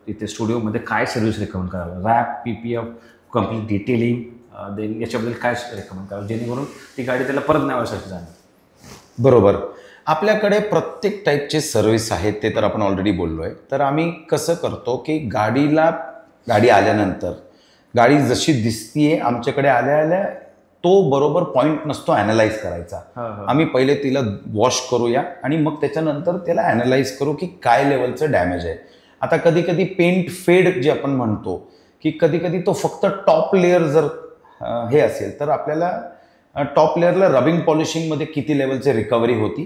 इथे स्टुडिओमध्ये काय सर्व्हिस रेकमेंड कराल? Wrap, PPF, complete detailing, then याच्याबद्दल काय रेकमेंड कराल जेणेकरून ती गाडी त्याला परत न्यावयासाठी जाणार? बरोबर. आपल्याकडे प्रत्येक टाईपचे सर्व्हिस आहेत, ते तर आपण ऑलरेडी बोललो आहे. तर आम्ही कसं करतो की गाडी आल्यानंतर गाडी जशी दिसतीये आमच्याकडे आल्या तो बरोबर पॉईंट नसतो ॲनालाइज करायचा. आम्ही पहिले तिला वॉश करूया आणि मग त्याच्यानंतर त्याला ॲनालाइज करू की काय लेवलचं डॅमेज आहे. आता कधी कधी पेंट फेड जे आपण म्हणतो की कधी कधी तो फक्त टॉप लेअर जर हे असेल तर आपल्याला टॉप लेअरला रबिंग पॉलिशिंगमध्ये किती लेवलची रिकव्हरी होती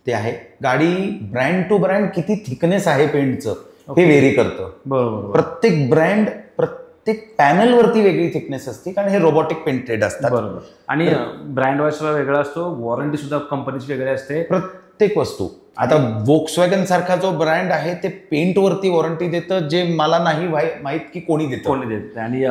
ते आहे. गाडी ब्रँड टू ब्रँड किती थिकनेस आहे पेंटचं हे व्हेरी करतं. बरोबर. प्रत्येक ब्रँड प्रत्येक पॅनलवरती वेगळी थिकनेस असते कारण हे रोबोटिक पेंटेड असतात. बरोबर. आणि ब्रँड वाईजला वेगळा असतो, वॉरंटी सुद्धा कंपनीची वेगळी असते प्रत्येक वस्तू. आता वोक्सवॅगन सारखा जो ब्रँड आहे ते पेंटवरती वॉरंटी देतं जे मला नाही माहीत की कोणी देत. आणि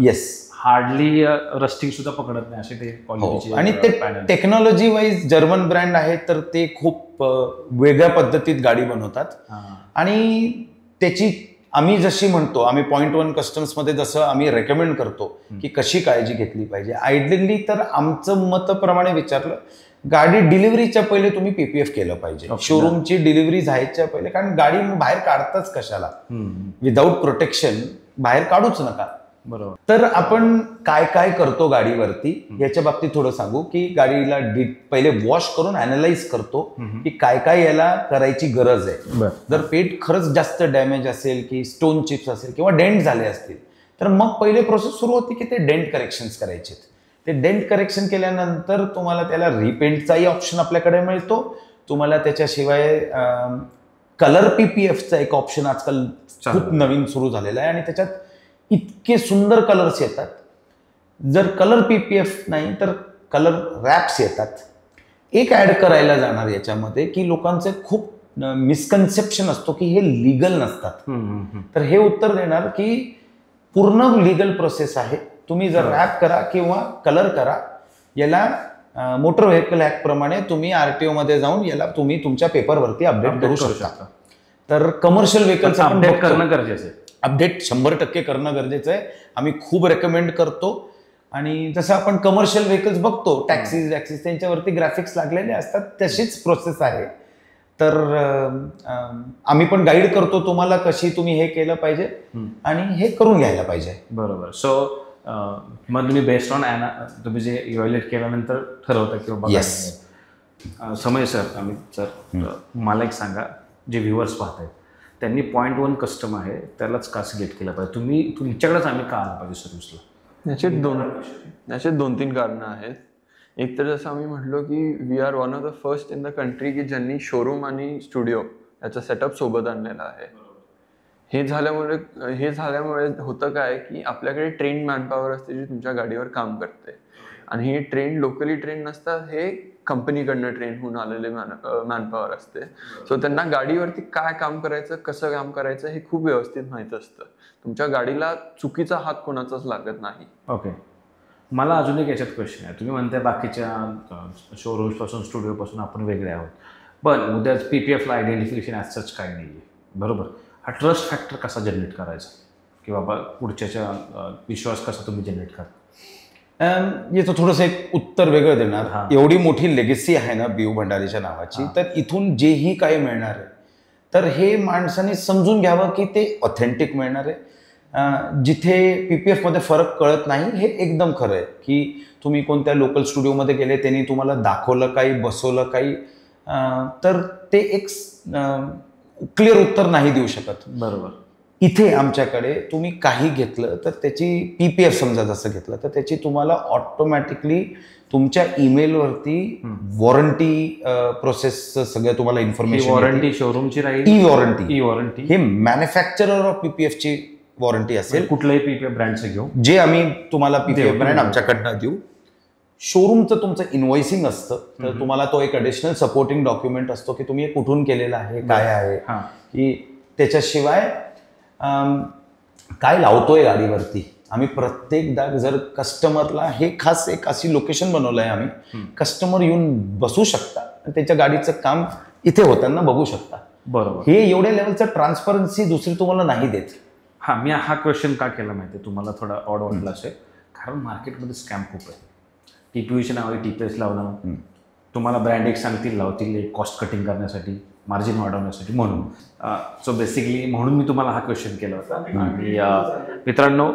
येस, हार्डली रस्टिंग सुद्धा पकडत नाही असे ते क्वालिटीचे. आणि ते टेक्नॉलॉजी वाईज जर्मन ब्रँड आहे तर ते खूप वेगळ्या पद्धतीत गाडी बनवतात. आणि त्याची आम्ही जशी म्हणतो, आम्ही .1 कस्टम्समध्ये जसं आम्ही रेकमेंड करतो की कशी काळजी घेतली पाहिजे. आयडियली तर आमचं मतप्रमाणे विचारलं, गाडी डिलिव्हरीच्या पहिले तुम्ही PPF केलं पाहिजे. शोरूमची डिलिव्हरी जायच्या पहिले, कारण गाडी बाहेर काढताच कशाला, विदाऊट प्रोटेक्शन बाहेर काढूच नका. बरोबर. तर आपण काय काय करतो गाडीवरती याच्या बाबतीत थोडं सांगू की गाडीला पहिले वॉश करून अॅनालाइज करतो की काय काय याला करायची गरज आहे. जर पेट खरंच जास्त डॅमेज असेल की स्टोन चिप्स असेल किंवा डेंट झाले असतील तर मग पहिले प्रोसेस सुरू होती की ते डेंट करेक्शन्स करायचे. ते डेंट करेक्शन केल्यानंतर तुम्हाला त्याला रिपेंटचाही ऑप्शन आपल्याकडे मिळतो. तुम्हाला त्याच्याशिवाय कलर PPFचा एक ऑप्शन आजकाल खूप नवीन सुरू झालेला आहे आणि त्याच्यात इतके सुंदर कलर्स येतात. जर कलर PPF नाही तर कलर रॅप्स येतात. एक ॲड करायला जाणार याच्यामध्ये की लोकांचे खूप मिसकन्सेप्शन असतो की हे लिगल नसतात. तर हे उत्तर देणार की पूर्ण लिगल प्रोसेस आहे. तुम्ही जर रॅप करा किंवा कलर करा, याला मोटर व्हेकल ऍक्ट प्रमाणे तुम्ही RTO मध्ये जाऊन याला तुम्ही तुमच्या पेपरवरती अपडेट करू शकता. तर कमर्शियल व्हेकल्स अपडेट करणं गरजेचं आहे. अपडेट 100% करणं गरजेचं आहे. आम्ही खूप रेकमेंड करतो. आणि जसं आपण कमर्शियल व्हेकल्स बघतो, टॅक्सीज त्यांच्यावरती ग्राफिक्स लागलेले असतात, तशीच प्रोसेस आहे. तर आम्ही पण गाईड करतो तुम्हाला कशी तुम्ही हे केलं पाहिजे आणि हे करून घ्यायला पाहिजे. बरोबर. सो मग तुम्ही बेस्ड ऑन तुम्ही जे इव्हॅल्युएट केल्यानंतर ठरवता की बाबा समय सर, अमित सर, मला एक सांगा, जे व्ह्युअर्स पाहत आहेत त्यांनी .1 कस्टम आहे त्यालाच का सिलेक्ट केलं पाहिजे? तुमच्याकडेच आम्ही का आलं पाहिजे सर्व्हिसला? याचे 2-3 कारणं आहेत. एक तर जसं आम्ही म्हटलो की we are one of the first in the country की ज्यांनी शोरूम आणि स्टुडिओ याचा सेटअप सोबत आणलेला आहे. हे झाल्यामुळे होतं काय की आपल्याकडे ट्रेंड मॅनपॉवर असते जी तुमच्या गाडीवर काम करते. आणि हे ट्रेंड लोकली ट्रेन नसतात, हे कंपनीकडनं ट्रेन होऊन आलेले मॅनपॉवर असते. सो त्यांना गाडीवरती काय काम करायचं, कसं काम करायचं हे खूप व्यवस्थित माहीत असतं. तुमच्या गाडीला चुकीचा हात कोणाचाच लागत नाही. ओके. मला अजून एक याच्यात क्वेश्चन आहे. तुम्ही म्हणताय बाकीच्या शोरूम्सपासून स्टुडिओपासून आपण वेगळे आहोत, पण उद्याच PPFला आयडेंटिफिकेशन ॲज सच काही नाही आहे, बरोबर? हा ट्रस्ट फॅक्टर कसा जनरेट करायचा की बाबा पुढच्याच्या विश्वास कसा तुम्ही जनरेट करता? याचं थोडंसं एक उत्तर वेगळं देणार. एवढी मोठी लेगेसी आहे ना BU भंडारीच्या नावाची, तर इथून जेही काही मिळणार आहे तर हे माणसाने समजून घ्यावं की ते ऑथेंटिक मिळणार आहे. जिथे PPF मध्ये फरक कळत नाही हे एकदम खरं आहे की तुम्ही कोणत्या लोकल स्टुडिओमध्ये गेले, त्यांनी तुम्हाला दाखवलं काही, बसवलं काही, तर ते एक क्लिअर उत्तर नाही देऊ शकत. बरोबर. इथे आमच्याकडे तुम्ही काही घेतलं तर त्याची PPF समजा जसं घेतलं तर त्याची तुम्हाला ऑटोमॅटिकली तुमच्या ईमेलवरती वॉरंटी प्रोसेसचं सगळं तुम्हाला इन्फॉर्मेशन. वॉरंटी शोरूमची राहील, ई वॉरंटी हे मॅन्युफॅक्चरर ऑफ PPFची वॉरंटी असेल. कुठलंही PPF ब्रँडचं घेऊ, जे आम्ही तुम्हाला PPF ब्रँड आमच्याकडनं देऊ. शोरूमचं तुमचं इन्व्हॉइसिंग असतं, तर तुम्हाला तो एक ॲडिशनल सपोर्टिंग डॉक्युमेंट असतो की तुम्ही हे कुठून केलेलं आहे, काय आहे, की त्याच्याशिवाय काय लावतोय गाडीवरती. आम्ही प्रत्येकदा जर कस्टमरला हे खास एक अशी लोकेशन बनवलं आहे आम्ही, कस्टमर येऊन बसू शकता आणि त्याच्या गाडीचं काम इथे होताना बघू शकता. बरोबर. हे एवढ्या लेवलचं ट्रान्सपरन्सी दुसरी तुम्हाला नाही देत. हां, मी हा क्वेश्चन का केला माहिती आहे, तुम्हाला थोडा ऑड वाटला असेल, कारण मार्केटमध्ये स्कॅम खूप आहे. TPVच्या नावाने TPS लावणं, तुम्हाला ब्रँड एक सांगतील लावतील एक कॉस्ट कटिंग करण्यासाठी, मार्जिन वाढवण्यासाठी, म्हणून सो बेसिकली म्हणून मी तुम्हाला हा क्वेश्चन केला होता. आणि मित्रांनो,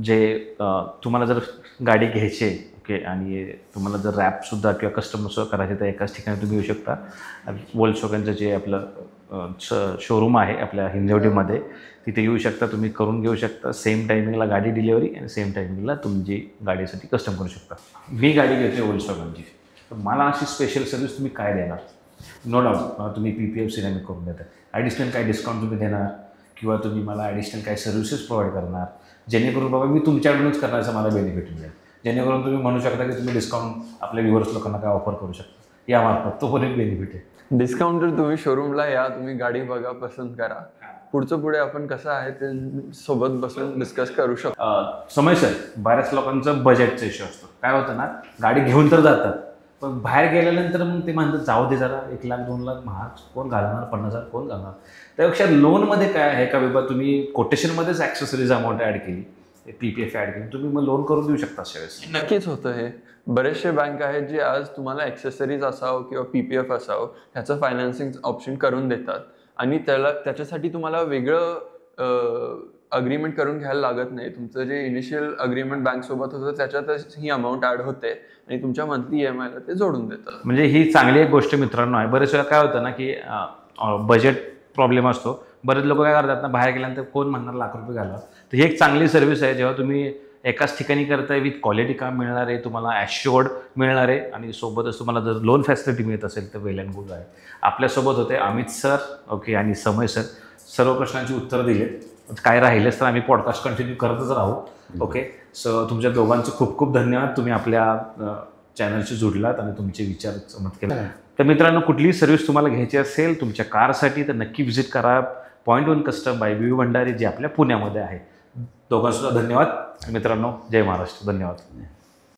जे तुम्हाला जर गाडी घ्यायची आहे, ओके, आणि तुम्हाला जर रॅपसुद्धा किंवा कस्टमरसुद्धा करायचे तर एकाच ठिकाणी तुम्ही येऊ शकता. वोल्क्सवॅगनचं जे आपलं शोरूम आहे आपल्या हिंजवडीमध्ये, तिथे येऊ शकता, तुम्ही करून घेऊ शकता. सेम टायमिंगला गाडी डिलिव्हरी आणि सेम टायमिंगला तुमची गाडीसाठी कस्टम करू शकता. मी गाडी घेतोय वोल्क्सवॅगनची, तर मला अशी स्पेशल सर्व्हिस तुम्ही काय देणार? नो डाऊट तुम्ही PPF सिनेमिक करून देता, ॲडिशनल काय डिस्काउंट तुम्ही देणार किंवा तुम्ही मला ॲडिशनल काय सर्व्हिसेस प्रोव्हाइड करणार, जेणेकरून बाबा मी तुमच्याकडूनच करण्याचा मला बेनिफिट मिळेल, जेणेकरून तुम्ही म्हणू शकता की तुम्ही डिस्काउंट आपल्या व्ह्युअर्स लोकांना काय ऑफर करू शकता यामार्फत. तो पण एक बेनिफिट आहे. डिस्काउंट जर तुम्ही शोरूमला या, तुम्ही गाडी बघा, पसंत करा, पुढचं पुढे आपण कसं आहे ते सोबत बसून डिस्कस करू शकतो. समय सर, बऱ्याच लोकांचं बजेटचा इश्यू असतो. काय होतं ना, गाडी घेऊन तर जातात, पण बाहेर गेल्यानंतर मग ते म्हणतात जाऊ दे जरा, 1 लाख 2 लाख महाग कोण घालणार, 50,000 कोण घालणार. त्यापेक्षा लोनमध्ये काय आहे का बाबा, तुम्ही कोटेशनमध्येच ॲक्सेसरीज अमाऊंट ॲड केली, PPF ॲड केली, तुम्ही मग लोन करून देऊ शकता अशावेळेस. नक्कीच होतं हे. बरेचसे बँक आहेत जे आज तुम्हाला ॲक्सेसरीज असावं किंवा PPF असावं ह्याचं फायनान्सिंग ऑप्शन करून देतात, आणि त्याच्यासाठी तुम्हाला वेगळं अग्रीमेंट करून घ्यायला लागत नाही. तुमचं जे इनिशियल अग्रीमेंट बँकसोबत होतं त्याच्यातच ही अमाऊंट ॲड होते आणि तुमच्या मंथली EMIला ते जोडून देतात. म्हणजे ही चांगली एक गोष्ट मित्रांनो आहे. बरेच वेळा काय होतं ना की बजेट प्रॉब्लेम असतो. बरेच लोक काय करतात ना, बाहेर गेल्यानंतर कोण म्हणणार लाख रुपये घाला. तर ही एक चांगली सर्व्हिस आहे, जेव्हा तुम्ही एकाच ठिकाणी करताय, विथ क्वालिटी काम मिळणार आहे, तुम्हाला ॲश्युअर्ड मिळणार आहे, आणि सोबतच तुम्हाला जर लोन फॅसिलिटी मिळत असेल तर वेल अँड गुड आहे. आपल्यासोबत होते अमित सर, ओके, आणि समय सर. सर्व प्रश्नांची उत्तरं दिले. काय राहिलेच तर आम्ही पॉडकास्ट कंटिन्यू करतच राहू. ओके, सो तुमच्या दोघांचं खूप खूप धन्यवाद. तुम्ही आपल्या चॅनलशी जुडलात आणि तुमचे विचार समज केले. तर मित्रांनो, कुठलीही सर्व्हिस तुम्हाला घ्यायची असेल तुमच्या कारसाठी तर नक्की व्हिजिट करा point one custom by BV Bhandari, जे आपल्या पुण्यामध्ये आहे. दोघांसुद्धा धन्यवाद मित्रांनो. जय महाराष्ट्र. धन्यवाद.